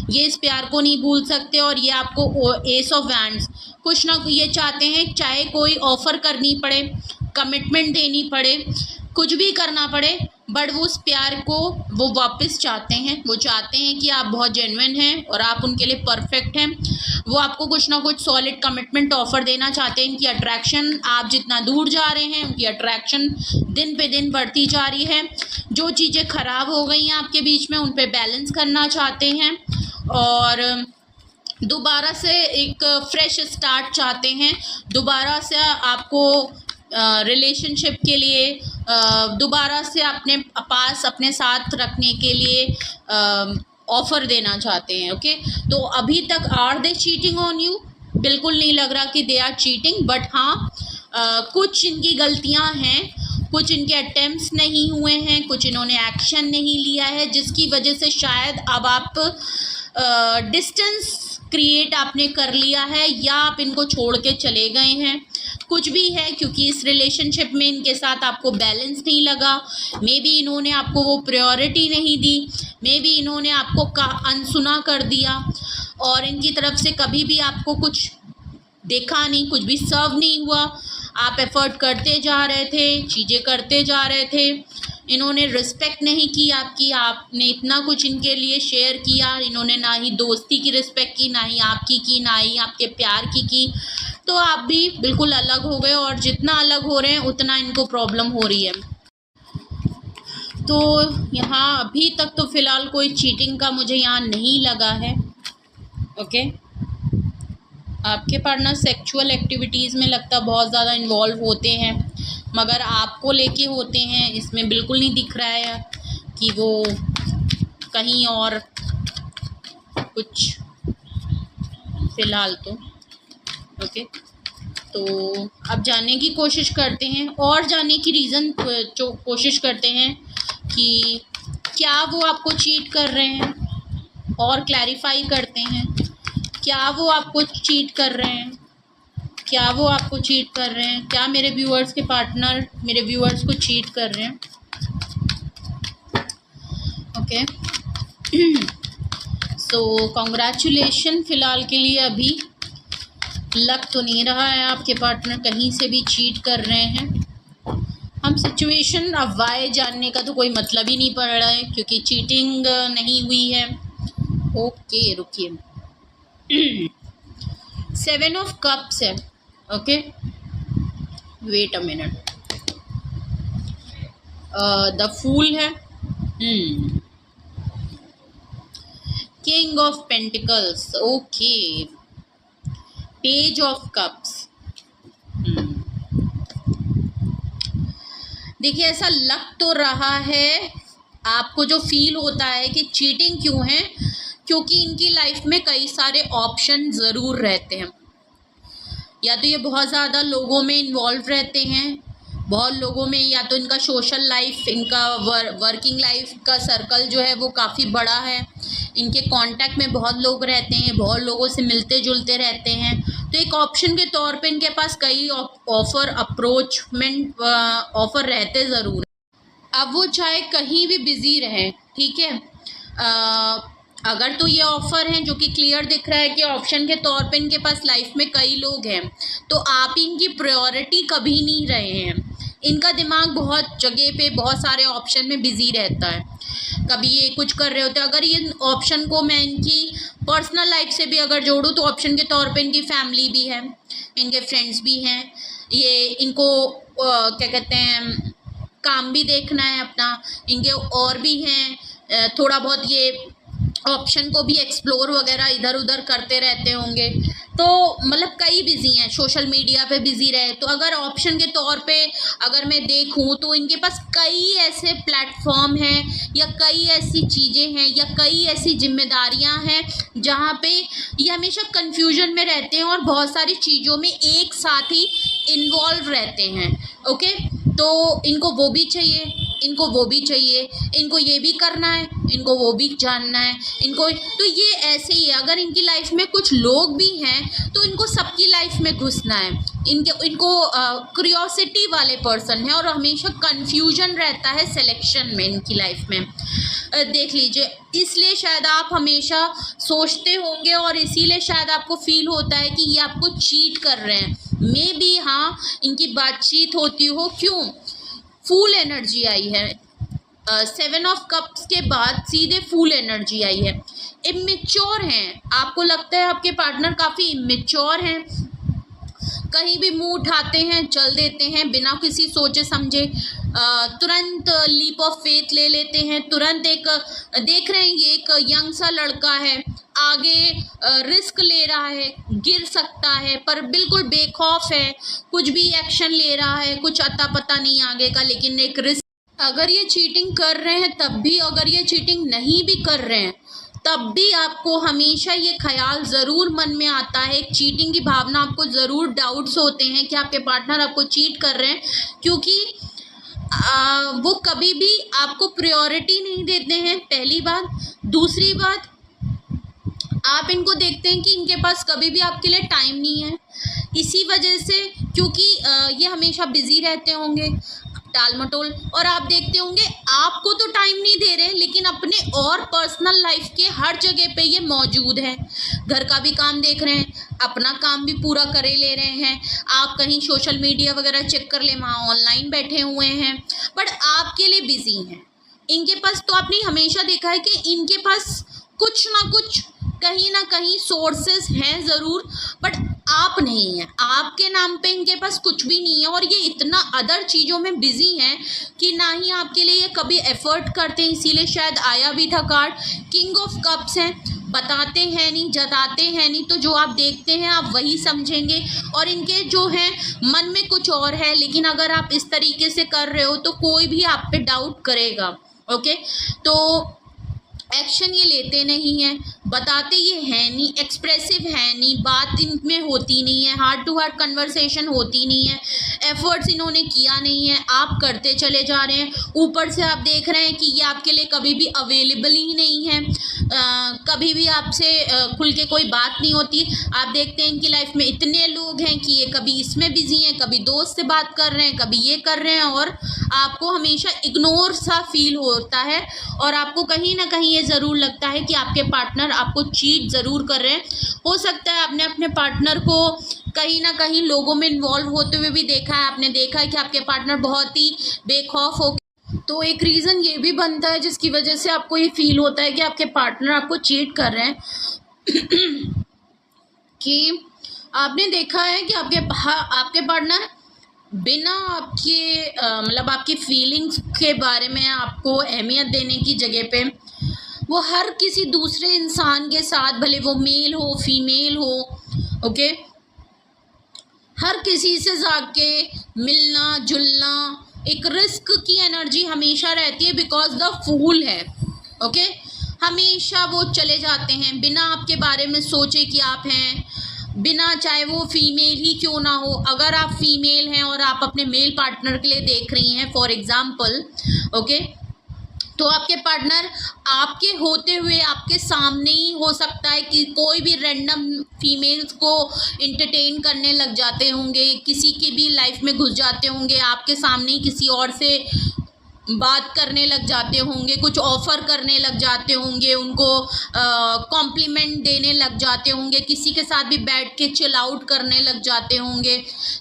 ये इस प्यार को नहीं भूल सकते। और ये आपको एस ऑफ वैंड्स, कुछ ना ये चाहते हैं, चाहे कोई ऑफ़र करनी पड़े, कमिटमेंट देनी पड़े, कुछ भी करना पड़े, बट वो उस प्यार को वो वापस चाहते हैं। वो चाहते हैं कि आप बहुत जेन्युइन हैं और आप उनके लिए परफेक्ट हैं। वो आपको कुछ ना कुछ सॉलिड कमिटमेंट ऑफर देना चाहते हैं। इनकी अट्रैक्शन, आप जितना दूर जा रहे हैं उनकी अट्रैक्शन दिन पे दिन बढ़ती जा रही है। जो चीज़ें ख़राब हो गई हैं आपके बीच में उन पे बैलेंस करना चाहते हैं और दोबारा से एक फ्रेश स्टार्ट चाहते हैं। दोबारा से आपको रिलेशनशिप के लिए दोबारा से अपने पास अपने साथ रखने के लिए ऑफ़र देना चाहते हैं। ओके, तो अभी तक are they cheating on you? बिल्कुल नहीं लग रहा कि दे आर चीटिंग, बट हाँ कुछ इनकी गलतियां हैं, कुछ इनके अटेम्प्ट्स नहीं हुए हैं, कुछ इन्होंने एक्शन नहीं लिया है, जिसकी वजह से शायद अब आप डिस्टेंस क्रिएट आपने कर लिया है या आप इनको छोड़ के चले गए हैं। कुछ भी है, क्योंकि इस रिलेशनशिप में इनके साथ आपको बैलेंस नहीं लगा। मे बी इन्होंने आपको वो प्रायोरिटी नहीं दी, मे बी इन्होंने आपको अनसुना कर दिया और इनकी तरफ से कभी भी आपको कुछ देखा नहीं, कुछ भी सर्व नहीं हुआ। आप एफर्ट करते जा रहे थे, चीज़ें करते जा रहे थे, इन्होंने रिस्पेक्ट नहीं की आपकी। आपने इतना कुछ इनके लिए शेयर किया, इन्होंने ना ही दोस्ती की रिस्पेक्ट की, ना ही आपकी की, ना ही आपके प्यार की। तो आप भी बिल्कुल अलग हो गए और जितना अलग हो रहे हैं उतना इनको प्रॉब्लम हो रही है। तो यहाँ अभी तक तो फ़िलहाल कोई चीटिंग का मुझे यहाँ नहीं लगा है। ओके, आपके पार्टनर सेक्सुअल एक्टिविटीज़ में लगता बहुत ज़्यादा इन्वॉल्व होते हैं, मगर आपको लेके होते हैं, इसमें बिल्कुल नहीं दिख रहा है कि वो कहीं और कुछ फ़िलहाल तो। ओके, तो अब जानने की कोशिश करते हैं और जानने की रीज़न जो कोशिश करते हैं कि क्या वो आपको चीट कर रहे हैं, और क्लैरिफाई करते हैं क्या वो आपको चीट कर रहे हैं, क्या वो आपको चीट कर रहे हैं, क्या मेरे व्यूअर्स के पार्टनर मेरे व्यूअर्स को चीट कर रहे हैं। Okay, so congratulation. फ़िलहाल के लिए अभी लग तो नहीं रहा है आपके पार्टनर कहीं से भी चीट कर रहे हैं। हम सिचुएशन अब वाई जानने का तो कोई मतलब ही नहीं पड़ रहा है, क्योंकि चीटिंग नहीं हुई है। ओके, रुकिए, 7 ऑफ कप्स है। Okay, wait a minute, the fool है, king of pentacles, okay, page of cups. देखिए, ऐसा लग तो रहा है, आपको जो फील होता है कि चीटिंग क्यों है, क्योंकि इनकी लाइफ में कई सारे ऑप्शन ज़रूर रहते हैं। या तो ये बहुत ज़्यादा लोगों में इन्वॉल्व रहते हैं, बहुत लोगों में, या तो इनका सोशल लाइफ, इनका वर्किंग लाइफ का सर्कल जो है वो काफ़ी बड़ा है, इनके कांटेक्ट में बहुत लोग रहते हैं, बहुत लोगों से मिलते जुलते रहते हैं। तो एक ऑप्शन के तौर पे इनके पास कई ऑफ़र, अप्रोचमेंट ऑफ़र रहते ज़रूर। अब वो चाहे कहीं भी बिज़ी रहें, ठीक है, अगर तो ये ऑफ़र हैं जो कि क्लियर दिख रहा है कि ऑप्शन के तौर पे इनके पास लाइफ में कई लोग हैं, तो आप इनकी प्रायोरिटी कभी नहीं रहे हैं। इनका दिमाग बहुत जगह पे, बहुत सारे ऑप्शन में बिज़ी रहता है। कभी ये कुछ कर रहे होते हैं, अगर ये ऑप्शन को मैं इनकी पर्सनल लाइफ से भी अगर जोड़ूँ तो ऑप्शन के तौर पे इनकी फैमिली भी है, इनके फ्रेंड्स भी हैं, ये इनको क्या कहते हैं, काम भी देखना है अपना, इनके और भी हैं, थोड़ा बहुत ये ऑप्शन को भी एक्सप्लोर वगैरह इधर उधर करते रहते होंगे। तो मतलब कई बिज़ी हैं, सोशल मीडिया पे बिज़ी रहे। तो अगर ऑप्शन के तौर पे अगर मैं देखूं तो इनके पास कई ऐसे प्लेटफॉर्म हैं, या कई ऐसी चीज़ें हैं, या कई ऐसी जिम्मेदारियां हैं जहां पे ये हमेशा कन्फ्यूजन में रहते हैं और बहुत सारी चीज़ों में एक साथ ही इन्वॉल्व रहते हैं। ओके, तो इनको वो भी चाहिए, इनको वो भी चाहिए, इनको ये भी करना है, इनको वो भी जानना है, इनको, तो ये ऐसे ही है। अगर इनकी लाइफ में कुछ लोग भी हैं तो इनको सबकी लाइफ में घुसना है। इनको क्यूरियोसिटी वाले पर्सन है और हमेशा कन्फ्यूजन रहता है सिलेक्शन में इनकी लाइफ में। देख लीजिए, इसलिए शायद आप हमेशा सोचते होंगे और इसीलिए शायद आपको फील होता है कि ये आपको चीट कर रहे हैं। मे बी हाँ, इनकी बातचीत होती हो, क्यों, फूल एनर्जी आई है, सेवन ऑफ कप्स के बाद सीधे फूल एनर्जी आई है। इमेच्योर हैं, आपको लगता है आपके पार्टनर काफ़ी इमेच्योर हैं, कहीं भी मुंह उठाते हैं चल देते हैं बिना किसी सोचे समझे, तुरंत लीप ऑफ फेथ ले लेते हैं, तुरंत एक देख रहे हैं ये एक यंग सा लड़का है, आगे रिस्क ले रहा है, गिर सकता है पर बिल्कुल बेखौफ है, कुछ भी एक्शन ले रहा है, कुछ अता पता नहीं आगे का, लेकिन एक रिस्क। अगर ये चीटिंग कर रहे हैं तब भी, अगर ये चीटिंग नहीं भी कर रहे हैं तब भी आपको हमेशा ये ख्याल ज़रूर मन में आता है, एक चीटिंग की भावना आपको ज़रूर डाउट्स होते हैं कि आपके पार्टनर आपको चीट कर रहे हैं, क्योंकि वो कभी भी आपको प्रायोरिटी नहीं देते हैं, पहली बात। दूसरी बात, आप इनको देखते हैं कि इनके पास कभी भी आपके लिए टाइम नहीं है, इसी वजह से, क्योंकि ये हमेशा बिजी रहते होंगे टाल मटोल, और आप देखते होंगे आपको तो टाइम नहीं दे रहे लेकिन अपने और पर्सनल लाइफ के हर जगह पे ये मौजूद है। घर का भी काम देख रहे हैं, अपना काम भी पूरा करे ले रहे हैं, आप कहीं सोशल मीडिया वगैरह चेक कर ले वहाँ ऑनलाइन बैठे हुए हैं, बट आपके लिए बिजी हैं। इनके पास तो आपने हमेशा देखा है कि इनके पास कुछ ना कुछ कहीं ना कहीं सोर्सेस हैं ज़रूर, बट आप नहीं हैं, आपके नाम पे इनके पास कुछ भी नहीं है, और ये इतना अदर चीज़ों में बिजी हैं कि ना ही आपके लिए ये कभी एफर्ट करते हैं, इसीलिए शायद आया भी था कार्ड किंग ऑफ कप्स हैं, बताते हैं नहीं, जताते हैं नहीं, तो जो आप देखते हैं आप वही समझेंगे, और इनके जो हैं मन में कुछ और है, लेकिन अगर आप इस तरीके से कर रहे हो तो कोई भी आप पे डाउट करेगा। ओके, तो एक्शन ये लेते नहीं हैं, बताते ये हैं नहीं, एक्सप्रेसिव है नहीं, बात इनमें होती नहीं है, हार्ट टू हार्ट कन्वर्सेशन होती नहीं है, एफर्ट्स इन्होंने किया नहीं है, आप करते चले जा रहे हैं। ऊपर से आप देख रहे हैं कि ये आपके लिए कभी भी अवेलेबल ही नहीं है, कभी भी आपसे खुल के कोई बात नहीं होती। आप देखते हैं इनकी लाइफ में इतने लोग हैं कि ये कभी इसमें बिजी हैं, कभी दोस्त से बात कर रहे हैं, कभी ये कर रहे हैं, और आपको हमेशा इग्नोर सा फील होता है, और आपको कहीं ना कहीं ये ज़रूर लगता है कि आपके पार्टनर आपको चीट ज़रूर कर रहे हैं। हो सकता है आपने अपने पार्टनर को कहीं ना कहीं लोगों में इन्वॉल्व होते हुए भी देखा है, आपने देखा है कि आपके पार्टनर बहुत ही बेखौफ हो, तो एक रीज़न ये भी बनता है जिसकी वजह से आपको ये फील होता है कि आपके पार्टनर आपको चीट कर रहे हैं कि आपने देखा है कि आपके पार्टनर बिना आपके मतलब आपकी फीलिंग्स के बारे में आपको अहमियत देने की जगह पे वो हर किसी दूसरे इंसान के साथ, भले वो मेल हो फीमेल हो, ओके, हर किसी से जाके मिलना जुलना, एक रिस्क की एनर्जी हमेशा रहती है, बिकॉज द फूल है। ओके, हमेशा वो चले जाते हैं बिना आपके बारे में सोचे कि आप हैं, बिना, चाहे वो फीमेल ही क्यों ना हो। अगर आप फीमेल हैं और आप अपने मेल पार्टनर के लिए देख रही हैं फॉर एग्जांपल, ओके, तो आपके पार्टनर आपके होते हुए आपके सामने ही हो सकता है कि कोई भी रैंडम फीमेल्स को इंटरटेन करने लग जाते होंगे, किसी की भी लाइफ में घुस जाते होंगे, आपके सामने ही किसी और से बात करने लग जाते होंगे, कुछ ऑफ़र करने लग जाते होंगे, उनको कॉम्प्लीमेंट देने लग जाते होंगे, किसी के साथ भी बैठ के चिल आउट करने लग जाते होंगे।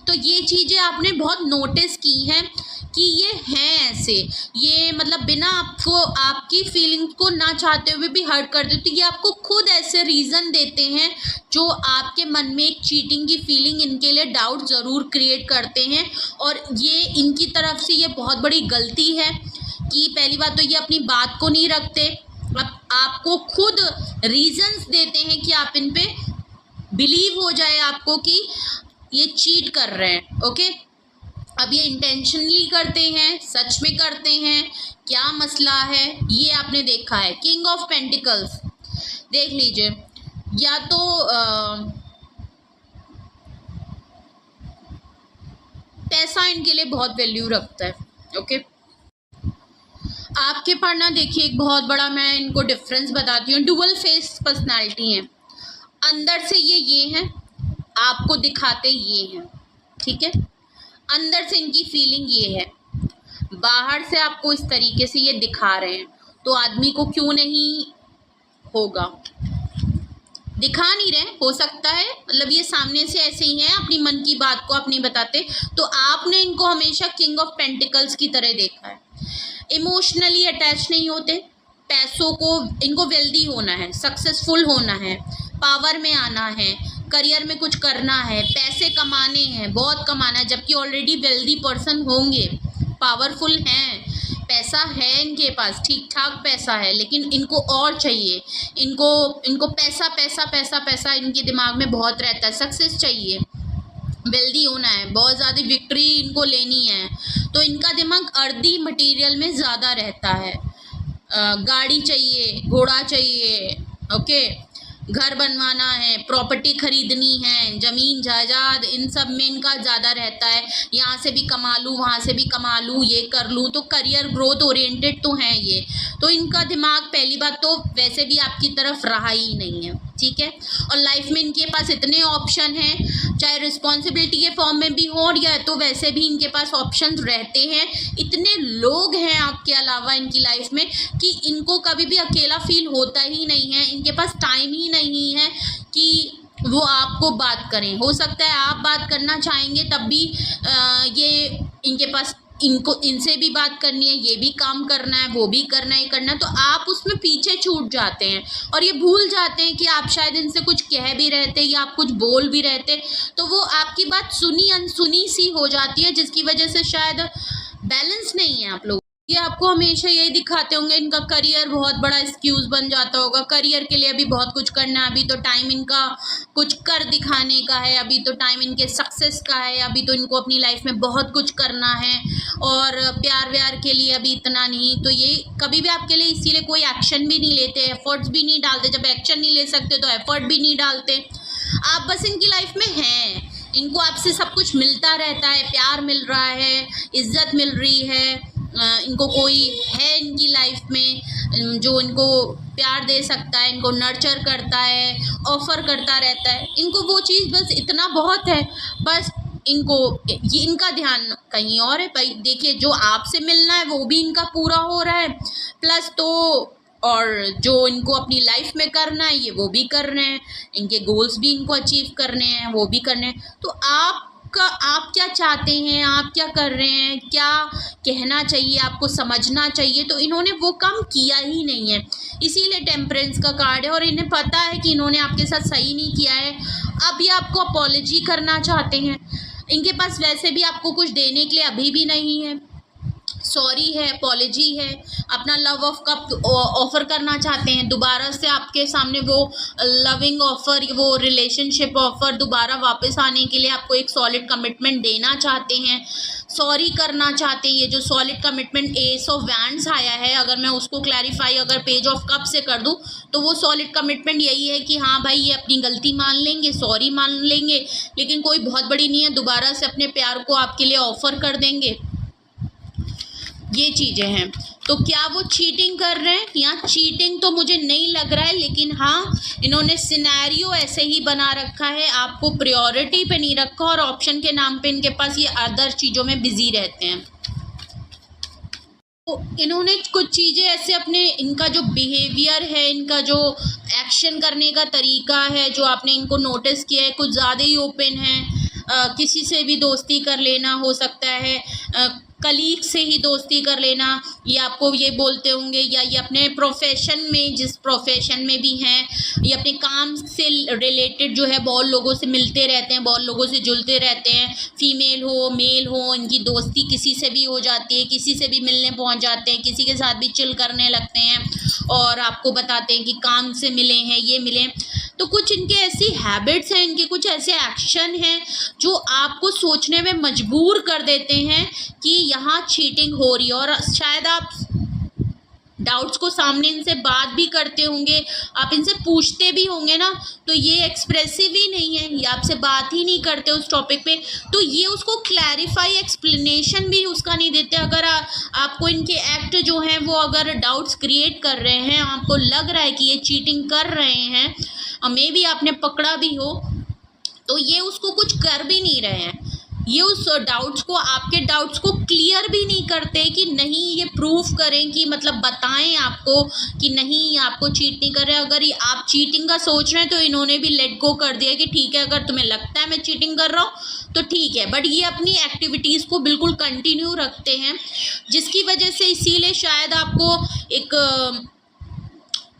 तो ये चीज़ें आपने बहुत नोटिस की हैं कि ये हैं ऐसे, ये मतलब बिना आपको आपकी फीलिंग्स को ना चाहते हुए भी हर्ट कर देते, तो ये आपको खुद ऐसे रीज़न देते हैं जो आपके मन में एक चीटिंग की फीलिंग, इनके लिए डाउट ज़रूर क्रिएट करते हैं। और ये इनकी तरफ से ये बहुत बड़ी गलती है कि पहली बात तो ये अपनी बात को नहीं रखते, अब आपको खुद रीज़न्स देते हैं कि आप इन पे बिलीव हो जाए आपको कि ये चीट कर रहे हैं। ओके, अब ये इंटेंशनली करते हैं, सच में करते हैं, क्या मसला है ये आपने देखा है। किंग ऑफ पेंटिकल्स देख लीजिए, या तो पैसा इनके लिए बहुत वैल्यू रखता है। ओके, आपके पार्टनर देखिए एक बहुत बड़ा, मैं इनको डिफरेंस बताती हूँ, डुअल फेस पर्सनालिटी है, अंदर से ये हैं, आपको दिखाते ये हैं, ठीक है, अंदर से इनकी फीलिंग ये है, बाहर से आपको इस तरीके से ये दिखा रहे हैं, तो आदमी को क्यों नहीं होगा, दिखा नहीं रहे, हो सकता है मतलब ये सामने से ऐसे ही हैं, अपनी मन की बात को अपनी बताते, तो आपने इनको हमेशा किंग ऑफ पेंटिकल्स की तरह देखा है। इमोशनली अटैच नहीं होते, पैसों को इनको वेल्दी होना है, सक्सेसफुल होना है, पावर में आना है, करियर में कुछ करना है, पैसे कमाने हैं, बहुत कमाना है, जबकि ऑलरेडी वेल्दी पर्सन होंगे, पावरफुल हैं, पैसा है इनके पास, ठीक ठाक पैसा है, लेकिन इनको और चाहिए, इनको पैसा पैसा पैसा पैसा इनके दिमाग में बहुत रहता है, सक्सेस चाहिए, वेल्दी होना है, बहुत ज़्यादा विक्ट्री इनको लेनी है, तो इनका दिमाग अर्दी मटेरियल में ज़्यादा रहता है। गाड़ी चाहिए, घोड़ा चाहिए, ओके, घर बनवाना है, प्रॉपर्टी खरीदनी है, ज़मीन जायदाद, इन सब में इनका ज़्यादा रहता है, यहाँ से भी कमा लूँ, वहाँ से भी कमा लूँ, ये कर लूँ, तो करियर ग्रोथ ओरिएंटेड तो हैं ये, तो इनका दिमाग पहली बात तो वैसे भी आपकी तरफ रहा ही नहीं है, ठीक है। और लाइफ में इनके पास इतने ऑप्शन हैं, चाहे रिस्पॉन्सिबिलिटी के फॉर्म में भी हो और या तो वैसे भी इनके पास ऑप्शन रहते हैं, इतने लोग हैं आपके अलावा इनकी लाइफ में कि इनको कभी भी अकेला फील होता ही नहीं है, इनके पास टाइम ही नहीं है कि वो आपको बात करें। हो सकता है आप बात करना चाहेंगे तब भी ये इनके पास इनसे भी बात करनी है, ये भी काम करना है, वो भी करना है, ये करना है, तो आप उसमें पीछे छूट जाते हैं और ये भूल जाते हैं कि आप शायद इनसे कुछ कह भी रहते या आप कुछ बोल भी रहते, तो वो आपकी बात सुनी अनसुनी सी हो जाती है, जिसकी वजह से शायद बैलेंस नहीं है आप लोग। ये आपको हमेशा यही दिखाते होंगे, इनका करियर बहुत बड़ा एक्सक्यूज़ बन जाता होगा, करियर के लिए अभी बहुत कुछ करना है, अभी तो टाइम इनका कुछ कर दिखाने का है, अभी तो टाइम इनके सक्सेस का है, अभी तो इनको अपनी लाइफ में बहुत कुछ करना है और प्यार व्यार के लिए अभी इतना नहीं, तो ये कभी भी आपके लिए इसीलिए कोई एक्शन भी नहीं लेते, एफर्ट्स भी नहीं डालते, जब एक्शन नहीं ले सकते तो एफर्ट भी नहीं डालते, आप बस इनकी लाइफ में हैं, इनको आपसे सब कुछ मिलता रहता है, प्यार मिल रहा है, इज्जत मिल रही है, इनको कोई है इनकी लाइफ में जो इनको प्यार दे सकता है, इनको नर्चर करता है, ऑफ़र करता रहता है, इनको वो चीज़ बस इतना बहुत है, बस इनको ये इनका ध्यान कहीं और है। भाई देखिए, जो आपसे मिलना है वो भी इनका पूरा हो रहा है, प्लस तो और जो इनको अपनी लाइफ में करना है ये वो भी कर रहे हैं, इनके गोल्स भी इनको अचीव करने हैं, वो भी करने हैं, तो आप क्या चाहते हैं, आप क्या कर रहे हैं, क्या कहना चाहिए, आपको समझना चाहिए, तो इन्होंने वो काम किया ही नहीं है, इसीलिए टेम्परेंस का कार्ड है और इन्हें पता है कि इन्होंने आपके साथ सही नहीं किया है, अब ये आपको अपॉलॉजी करना चाहते हैं, इनके पास वैसे भी आपको कुछ देने के लिए अभी भी नहीं है, सॉरी है, अपॉलॉजी है, अपना लव ऑफ कप ऑफ़र करना चाहते हैं, दोबारा से आपके सामने वो लविंग ऑफ़र, वो रिलेशनशिप ऑफ़र दोबारा वापस आने के लिए आपको एक सॉलिड कमिटमेंट देना चाहते हैं, सॉरी करना चाहते हैं। ये जो solid commitment S of wands आया है, अगर मैं उसको क्लैरिफाई अगर पेज ऑफ कप से कर दूं तो वो सॉलिड कमिटमेंट यही है कि हाँ भाई ये अपनी गलती मान लेंगे, सॉरी मान लेंगे, लेकिन कोई बहुत बड़ी नहीं है, दोबारा से अपने प्यार को आपके लिए ऑफ़र कर देंगे, ये चीज़ें हैं। तो क्या वो चीटिंग कर रहे हैं? यहाँ चीटिंग तो मुझे नहीं लग रहा है, लेकिन हाँ इन्होंने सिनेरियो ऐसे ही बना रखा है, आपको प्रायोरिटी पे नहीं रखा और ऑप्शन के नाम पे इनके पास ये अदर चीज़ों में बिजी रहते हैं। तो इन्होंने कुछ चीज़ें ऐसे अपने, इनका जो बिहेवियर है, इनका जो एक्शन करने का तरीका है, जो आपने इनको नोटिस किया है, कुछ ज़्यादा ही ओपन है, किसी से भी दोस्ती कर लेना, हो सकता है कलीग से ही दोस्ती कर लेना, ये आपको ये बोलते होंगे, या ये अपने प्रोफेशन में, जिस प्रोफेशन में भी हैं, ये अपने काम से रिलेटेड जो है बहुत लोगों से मिलते रहते हैं, बहुत लोगों से जुलते रहते हैं, फीमेल हो मेल हो, इनकी दोस्ती किसी से भी हो जाती है, किसी से भी मिलने पहुंच जाते हैं, किसी के साथ भी चिल करने लगते हैं और आपको बताते हैं कि काम से मिले हैं, ये मिले। तो कुछ इनके ऐसी हैबिट्स हैं, इनके कुछ ऐसे एक्शन हैं जो आपको सोचने में मजबूर कर देते हैं कि यहाँ चीटिंग हो रही है, और शायद आप डाउट्स को सामने इनसे बात भी करते होंगे, आप इनसे पूछते भी होंगे ना, तो ये एक्सप्रेसिव ही नहीं है, ये आपसे बात ही नहीं करते उस टॉपिक पे, तो ये उसको क्लैरिफाई एक्सप्लेनेशन भी उसका नहीं देते। अगर आपको इनके एक्ट जो हैं वो अगर डाउट्स क्रिएट कर रहे हैं, आपको लग रहा है कि ये चीटिंग कर रहे हैं, मे बी आपने पकड़ा भी हो, तो ये उसको कुछ कर भी नहीं रहे हैं, ये उस डाउट्स को, आपके डाउट्स को क्लियर भी नहीं करते कि नहीं, ये प्रूफ करें कि मतलब बताएं आपको कि नहीं आपको चीट नहीं कर रहे। अगर ये आप चीटिंग का सोच रहे हैं तो इन्होंने भी लेट गो कर दिया कि ठीक है, अगर तुम्हें लगता है मैं चीटिंग कर रहा हूँ तो ठीक है, बट ये अपनी एक्टिविटीज़ को बिल्कुल कंटिन्यू रखते हैं, जिसकी वजह से इसीलिए शायद आपको एक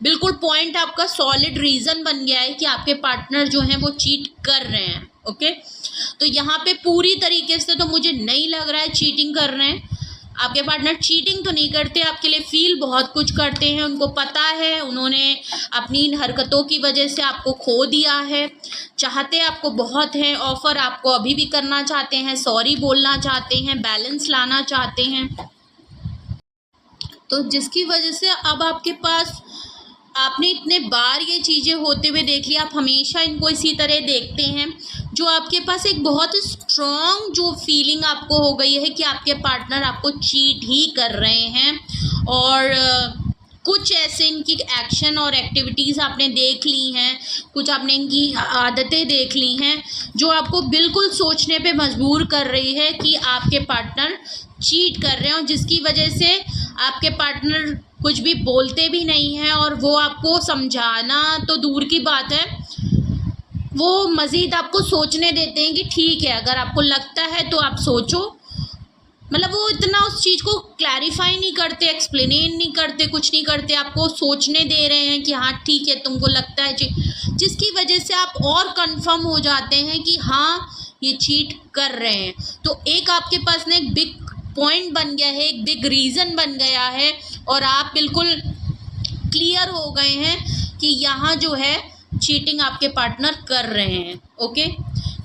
बिल्कुल पॉइंट आपका सॉलिड रीज़न बन गया है कि आपके पार्टनर जो हैं वो चीट कर रहे हैं। ओके, तो यहाँ पे पूरी तरीके से तो मुझे नहीं लग रहा है चीटिंग कर रहे हैं। आपके पार्टनर चीटिंग तो नहीं करते, आपके लिए फील बहुत कुछ करते हैं, उनको पता है उन्होंने अपनी इन हरकतों की वजह से आपको खो दिया है, चाहते आपको बहुत हैं, ऑफ़र आपको अभी भी करना चाहते हैं, सॉरी बोलना चाहते हैं, बैलेंस लाना चाहते हैं। तो जिसकी वजह से अब आपके पास, आपने इतने बार ये चीज़ें होते हुए देख लिया, आप हमेशा इनको इसी तरह देखते हैं, जो आपके पास एक बहुत स्ट्रॉन्ग जो फीलिंग आपको हो गई है कि आपके पार्टनर आपको चीट ही कर रहे हैं। और कुछ ऐसे इनकी एक्शन और एक्टिविटीज़ आपने देख ली हैं, कुछ आपने इनकी आदतें देख ली हैं जो आपको बिल्कुल सोचने पे मजबूर कर रही है कि आपके पार्टनर चीट कर रहे हैं, और जिसकी वजह से आपके पार्टनर कुछ भी बोलते भी नहीं हैं, और वो आपको समझाना तो दूर की बात है, वो मज़ीद आपको सोचने देते हैं कि ठीक है, अगर आपको लगता है तो आप सोचो। मतलब वो इतना उस चीज़ को क्लैरिफाई नहीं करते, एक्सप्लेन नहीं करते, कुछ नहीं करते, आपको सोचने दे रहे हैं कि हाँ ठीक है तुमको लगता है, जिसकी वजह से आप और कंफर्म हो जाते हैं कि हाँ ये चीट कर रहे हैं। तो एक आपके पास ना एक बिग पॉइंट बन गया है, एक बिग रीज़न बन गया है, और आप बिल्कुल क्लियर हो गए हैं कि यहाँ जो है चीटिंग आपके पार्टनर कर रहे हैं। ओके,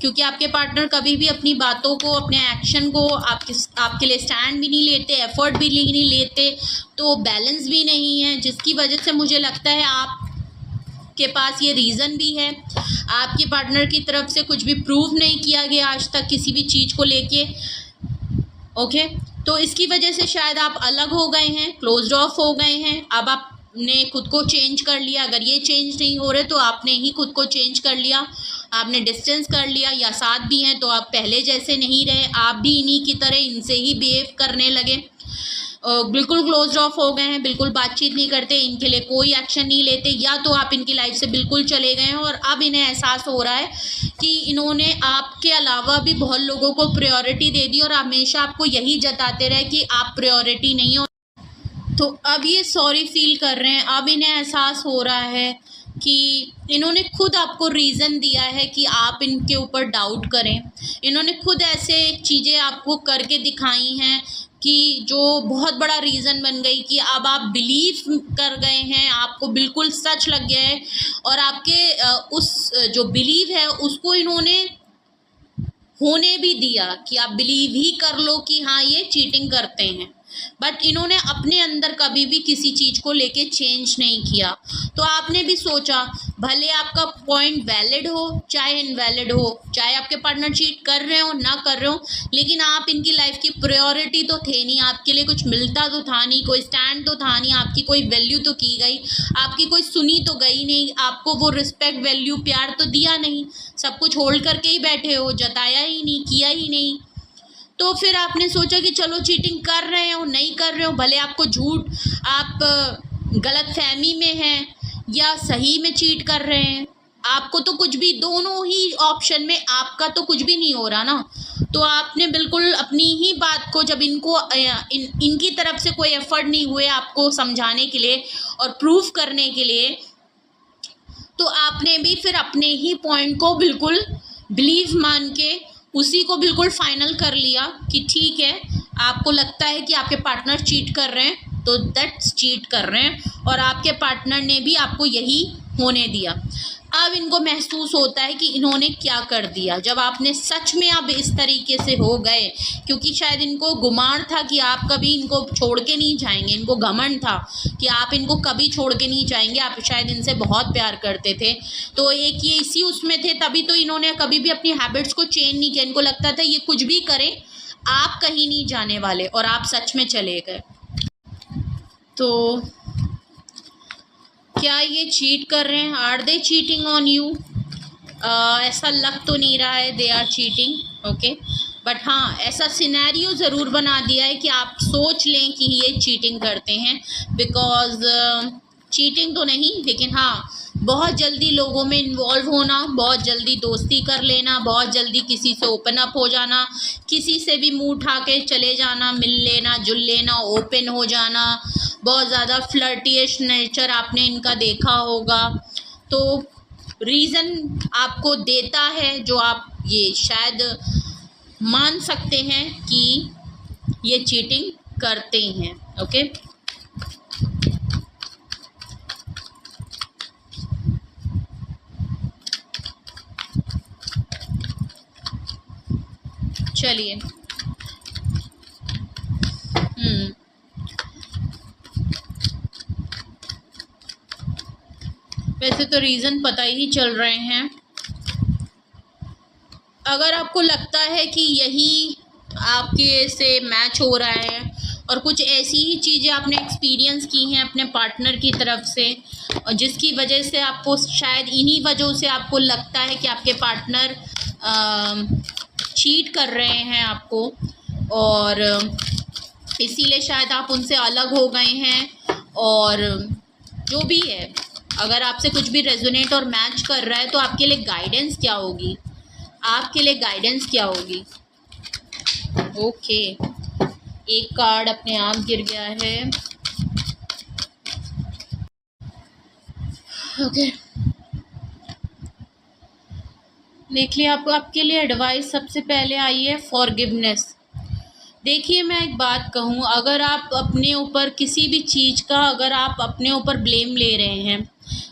क्योंकि आपके पार्टनर कभी भी अपनी बातों को, अपने एक्शन को आपके लिए स्टैंड भी नहीं लेते, एफर्ट भी नहीं लेते, तो बैलेंस भी नहीं है, जिसकी वजह से मुझे लगता है आपके पास ये रीज़न भी है। आपके पार्टनर की तरफ से कुछ भी प्रूव नहीं किया गया आज तक किसी भी चीज़ को लेके। ओके, तो इसकी वजह से शायद आप अलग हो गए हैं, क्लोज्ड ऑफ हो गए हैं। अब आपने खुद को चेंज कर लिया, अगर ये चेंज नहीं हो रहे तो आपने ही खुद को चेंज कर लिया, आपने डिस्टेंस कर लिया, या साथ भी हैं तो आप पहले जैसे नहीं रहे, आप भी इन्हीं की तरह इनसे ही बिहेव करने लगे, बिल्कुल क्लोज्ड ऑफ हो गए हैं, बिल्कुल बातचीत नहीं करते, इनके लिए कोई एक्शन नहीं लेते, या तो आप इनकी लाइफ से बिल्कुल चले गए हैं, और अब इन्हें एहसास हो रहा है कि इन्होंने आपके अलावा भी बहुत लोगों को प्रायोरिटी दे दी, और हमेशा आपको यही जताते रहे कि आप प्रायोरिटी नहीं हो। तो अब ये सॉरी फील कर रहे हैं, अब इन्हें एहसास हो रहा है कि इन्होंने खुद आपको रीज़न दिया है कि आप इनके ऊपर डाउट करें, इन्होंने खुद ऐसे चीज़ें आपको करके दिखाई हैं कि जो बहुत बड़ा रीज़न बन गई कि अब आप बिलीव कर गए हैं, आपको बिल्कुल सच लग गया है, और आपके उस जो बिलीव है उसको इन्होंने होने भी दिया कि आप बिलीव ही कर लो कि हाँ ये चीटिंग करते हैं, बट इन्होंने अपने अंदर कभी भी किसी चीज़ को लेके चेंज नहीं किया। तो आपने भी सोचा, भले आपका पॉइंट वैलिड हो चाहे इनवैलिड हो, चाहे आपके पार्टनर चीट कर रहे हो ना कर रहे हो, लेकिन आप इनकी लाइफ की प्रायोरिटी तो थे नहीं, आपके लिए कुछ मिलता तो था नहीं, कोई स्टैंड तो था नहीं, आपकी कोई वैल्यू तो की गई, आपकी कोई सुनी तो गई नहीं, आपको वो रिस्पेक्ट, वैल्यू, प्यार तो दिया नहीं, सब कुछ होल्ड करके ही बैठे हो, जताया ही नहीं, किया ही नहीं। तो फिर आपने सोचा कि चलो चीटिंग कर रहे हो नहीं कर रहे हो, भले आपको झूठ, आप गलत फहमी में हैं या सही में चीट कर रहे हैं, आपको तो कुछ भी, दोनों ही ऑप्शन में आपका तो कुछ भी नहीं हो रहा ना। तो आपने बिल्कुल अपनी ही बात को, जब इनको इनकी तरफ से कोई एफर्ट नहीं हुए आपको समझाने के लिए और प्रूफ करने के लिए, तो आपने भी फिर अपने ही पॉइंट को बिल्कुल बिलीव मान के उसी को बिल्कुल फाइनल कर लिया कि ठीक है, आपको लगता है कि आपके पार्टनर चीट कर रहे हैं तो दैट्स चीट कर रहे हैं, और आपके पार्टनर ने भी आपको यही होने दिया। अब इनको महसूस होता है कि इन्होंने क्या कर दिया, जब आपने सच में अब इस तरीके से हो गए, क्योंकि शायद इनको गुमान था कि आप कभी इनको छोड़ के नहीं जाएंगे, इनको घमंड था कि आप इनको कभी छोड़ के नहीं जाएंगे, आप शायद इनसे बहुत प्यार करते थे, तो एक ये इसी उसमें थे, तभी तो इन्होंने कभी भी अपनी हैबिट्स को चेंज नहीं किया। इनको लगता था ये कुछ भी करें आप कहीं नहीं जाने वाले, और आप सच में चले गए। तो क्या ये चीट कर रहे हैं? Are they cheating on you? ऐसा लग तो नहीं रहा है they are cheating. Okay, but हाँ, ऐसा सिनेरियो ज़रूर बना दिया है कि आप सोच लें कि ये चीटिंग करते हैं। बिकॉज़ चीटिंग तो नहीं, लेकिन हाँ, बहुत जल्दी लोगों में इन्वॉल्व होना, बहुत जल्दी दोस्ती कर लेना, बहुत जल्दी किसी से ओपन अप हो जाना, किसी से भी मुंह उठा के चले जाना, मिल लेना, जुल लेना, ओपन हो जाना, बहुत ज़्यादा फ्लर्टियश नेचर आपने इनका देखा होगा। तो रीज़न आपको देता है जो आप ये शायद मान सकते हैं कि ये चीटिंग करते हैं। ओके, चलिए। वैसे तो रीज़न पता ही चल रहे हैं। अगर आपको लगता है कि यही आपके से मैच हो रहा है और कुछ ऐसी ही चीज़ें आपने एक्सपीरियंस की हैं अपने पार्टनर की तरफ से, और जिसकी वजह से आपको शायद इन्हीं वजहों से आपको लगता है कि आपके पार्टनर चीट कर रहे हैं आपको, और इसीलिए शायद आप उनसे अलग हो गए हैं। और जो भी है, अगर आपसे कुछ भी रेजोनेट और मैच कर रहा है तो आपके लिए गाइडेंस क्या होगी, आपके लिए गाइडेंस क्या होगी। ओके, एक कार्ड अपने आप गिर गया है। ओके, देख लिया। आपके लिए एडवाइस सबसे पहले आई है फॉरगिवनेस। देखिए, मैं एक बात कहूँ, अगर आप अपने ऊपर किसी भी चीज़ का अगर आप अपने ऊपर ब्लेम ले रहे हैं,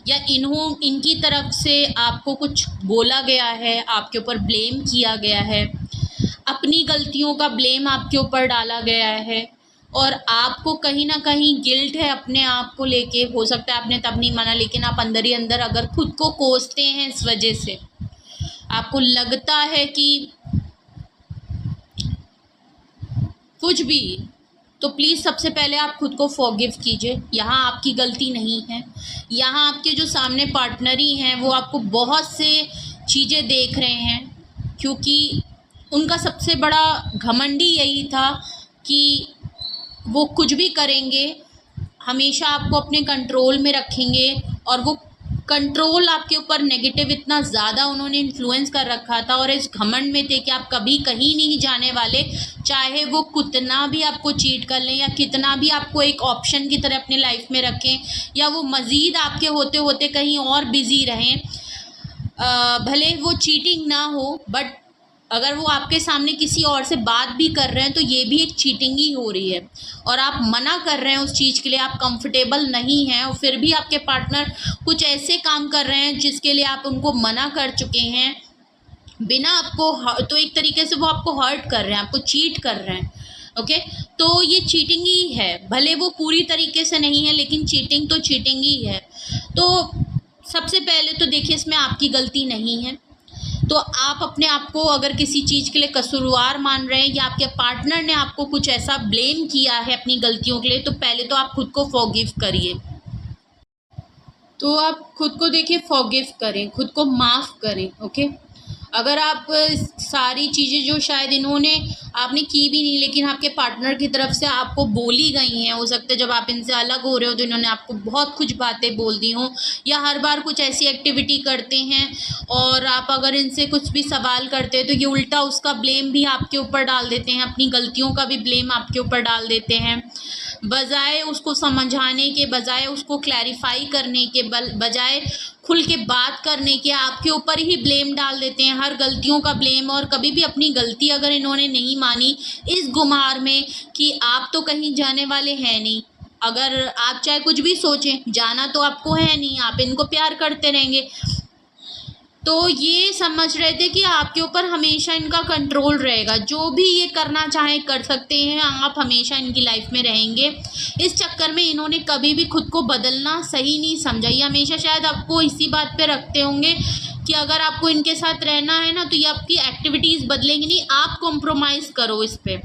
या इनकी तरफ से आपको कुछ बोला गया है, आपके ऊपर ब्लेम किया गया है, अपनी गलतियों का ब्लेम आपके ऊपर डाला गया है, और आपको कहीं ना कहीं गिल्ट है अपने आप को लेके, हो सकता है आपने तब नहीं माना, लेकिन आप अंदर ही अंदर अगर खुद को कोसते हैं, इस वजह से आपको लगता है कि कुछ भी, तो प्लीज़ सबसे पहले आप खुद को फॉरगिव कीजिए। यहाँ आपकी गलती नहीं है, यहाँ आपके जो सामने पार्टनर ही हैं वो आपको बहुत से चीज़ें देख रहे हैं, क्योंकि उनका सबसे बड़ा घमंडी यही था कि वो कुछ भी करेंगे, हमेशा आपको अपने कंट्रोल में रखेंगे, और वो कंट्रोल आपके ऊपर नेगेटिव इतना ज़्यादा उन्होंने इन्फ्लुएंस कर रखा था, और इस घमंड में थे कि आप कभी कहीं नहीं जाने वाले, चाहे वो कितना भी आपको चीट कर लें, या कितना भी आपको एक ऑप्शन की तरह अपनी लाइफ में रखें, या वो मज़ीद आपके होते होते कहीं और बिज़ी रहें। भले वो चीटिंग ना हो, बट अगर वो आपके सामने किसी और से बात भी कर रहे हैं तो ये भी एक चीटिंग ही हो रही है, और आप मना कर रहे हैं उस चीज़ के लिए, आप कंफर्टेबल नहीं हैं, और फिर भी आपके पार्टनर कुछ ऐसे काम कर रहे हैं जिसके लिए आप उनको मना कर चुके हैं बिना आपको, तो एक तरीके से वो आपको हर्ट कर रहे हैं, आपको चीट कर रहे हैं। ओके, तो ये चीटिंग ही है, भले वो पूरी तरीके से नहीं है, लेकिन चीटिंग तो चीटिंग ही है। तो सबसे पहले तो देखिए, इसमें आपकी गलती नहीं है, तो आप अपने आप को अगर किसी चीज़ के लिए कसूरवार मान रहे हैं, या आपके पार्टनर ने आपको कुछ ऐसा ब्लेम किया है अपनी गलतियों के लिए, तो पहले तो आप खुद को फॉरगिव करिए। तो आप खुद को देखिए फॉरगिव करें, खुद को माफ़ करें। ओके, अगर आप सारी चीज़ें जो शायद इन्होंने आपने की भी नहीं, लेकिन आपके पार्टनर की तरफ से आपको बोली गई हैं, हो सकता है जब आप इनसे अलग हो रहे हो तो इन्होंने आपको बहुत कुछ बातें बोल दी हों, या हर बार कुछ ऐसी एक्टिविटी करते हैं और आप अगर इनसे कुछ भी सवाल करते हैं तो ये उल्टा उसका ब्लेम भी आपके ऊपर डाल देते हैं, अपनी गलतियों का भी ब्लेम आपके ऊपर डाल देते हैं, बजाय उसको समझाने के, बजाय उसको क्लैरिफाई करने के, बजाय खुल के बात करने के, आपके ऊपर ही ब्लेम डाल देते हैं, हर गलतियों का ब्लेम। और कभी भी अपनी गलती अगर इन्होंने नहीं मानी इस गुमार में कि आप तो कहीं जाने वाले हैं नहीं, अगर आप चाहे कुछ भी सोचें, जाना तो आपको है नहीं, आप इनको प्यार करते रहेंगे, तो ये समझ रहे थे कि आपके ऊपर हमेशा इनका कंट्रोल रहेगा, जो भी ये करना चाहे कर सकते हैं, आप हमेशा इनकी लाइफ में रहेंगे। इस चक्कर में इन्होंने कभी भी खुद को बदलना सही नहीं समझा, ये हमेशा शायद आपको इसी बात पे रखते होंगे कि अगर आपको इनके साथ रहना है ना, तो ये आपकी एक्टिविटीज़ बदलेंगी नहीं, आप कॉम्प्रोमाइज़ करो इस पर।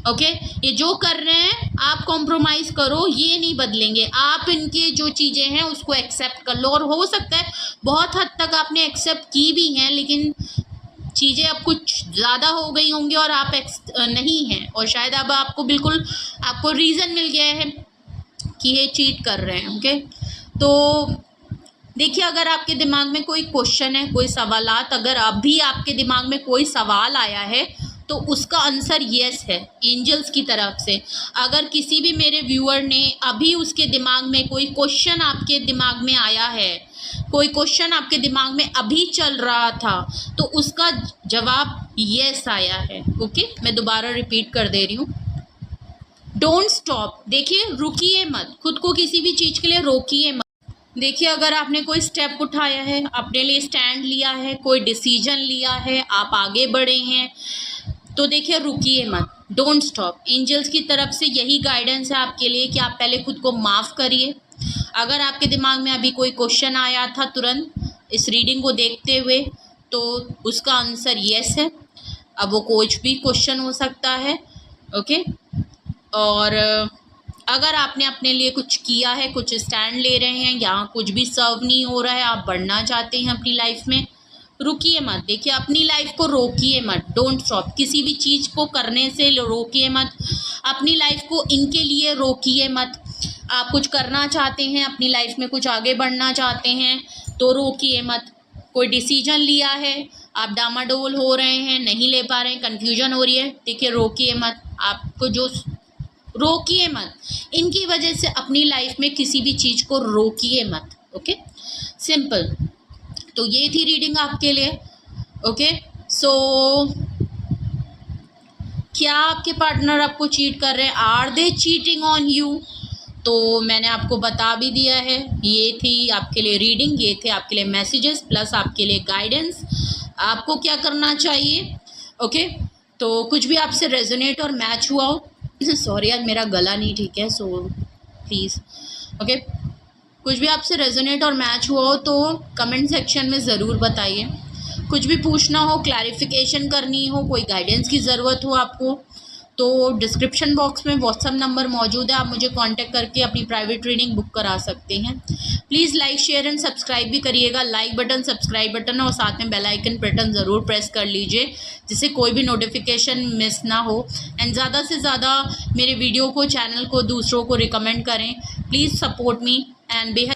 ओके, ये जो कर रहे हैं आप कॉम्प्रोमाइज़ करो, ये नहीं बदलेंगे, आप इनके जो चीज़ें हैं उसको एक्सेप्ट कर लो। और हो सकता है बहुत हद तक आपने एक्सेप्ट की भी हैं, लेकिन चीज़ें अब कुछ ज़्यादा हो गई होंगी और आप नहीं हैं, और शायद अब आपको बिल्कुल आपको रीज़न मिल गया है कि ये चीट कर रहे हैं। ओके, तो देखिए, अगर आपके दिमाग में कोई क्वेश्चन है, कोई सवालात, अगर अभी आपके दिमाग में कोई सवाल आया है तो उसका आंसर येस है एंजल्स की तरफ से। अगर किसी भी मेरे व्यूअर ने अभी उसके दिमाग में कोई क्वेश्चन आपके दिमाग में आया है, कोई क्वेश्चन आपके दिमाग में अभी चल रहा था, तो उसका जवाब येस आया है। ओके, मैं दोबारा रिपीट कर दे रही हूँ। Don't stop. देखिए, रुकिए मत, खुद को किसी भी चीज़ के लिए रोकिए मत। देखिए, अगर आपने कोई स्टेप उठाया है, अपने लिए स्टैंड लिया है, कोई डिसीजन लिया है, आप आगे बढ़े हैं, तो देखिए रुकिए मत, डोंट स्टॉप। एंजल्स की तरफ से यही गाइडेंस है आपके लिए कि आप पहले खुद को माफ़ करिए। अगर आपके दिमाग में अभी कोई क्वेश्चन आया था तुरंत इस रीडिंग को देखते हुए, तो उसका आंसर येस है। अब वो कुछ भी क्वेश्चन हो सकता है। ओके, और अगर आपने अपने लिए कुछ किया है, कुछ स्टैंड ले रहे हैं, यहाँ कुछ भी सर्व नहीं हो रहा है, आप बढ़ना चाहते हैं अपनी लाइफ में, रुकिए मत। देखिए, अपनी लाइफ को रोकिए मत, डोंट स्टॉप। किसी भी चीज़ को करने से रोकिए मत, अपनी लाइफ को इनके लिए रोकिए मत। आप कुछ करना चाहते हैं अपनी लाइफ में, कुछ आगे बढ़ना चाहते हैं, तो रोकिए मत। कोई डिसीजन लिया है, आप डामाडोल हो रहे हैं, नहीं ले पा रहे हैं, कन्फ्यूजन हो रही है, देखिए रोकिए मत। आपको जो रोकिए मत, इनकी वजह से अपनी लाइफ में किसी भी चीज़ को रोकिए मत। Okay, simple. तो ये थी रीडिंग आपके लिए। ओके, सो क्या आपके पार्टनर आपको चीट कर रहे हैं? Are they cheating on you? तो मैंने आपको बता भी दिया है। ये थी आपके लिए रीडिंग, ये थे आपके लिए मैसेजेस प्लस आपके लिए गाइडेंस। आपको क्या करना चाहिए? ओके, तो कुछ भी आपसे रेजोनेट और मैच हुआ हो सॉरी, आज मेरा गला नहीं ठीक है, सो प्लीज़। ओके, कुछ भी आपसे रेजोनेट और मैच हुआ हो तो कमेंट सेक्शन में ज़रूर बताइए। कुछ भी पूछना हो, क्लैरिफिकेशन करनी हो, कोई गाइडेंस की ज़रूरत हो आपको, तो डिस्क्रिप्शन बॉक्स में व्हाट्सअप नंबर मौजूद है, आप मुझे कांटेक्ट करके अपनी प्राइवेट रीडिंग बुक करा सकते हैं। Please like, share and subscribe भी करिएगा। लाइक बटन, सब्सक्राइब बटन और साथ में बेल आइकन बटन ज़रूर प्रेस कर लीजिए, जिससे कोई भी नोटिफिकेशन मिस ना हो। एंड ज़्यादा से ज़्यादा मेरे वीडियो को, चैनल को दूसरों को रिकमेंड करें। प्लीज़ सपोर्ट मी एंड बेहद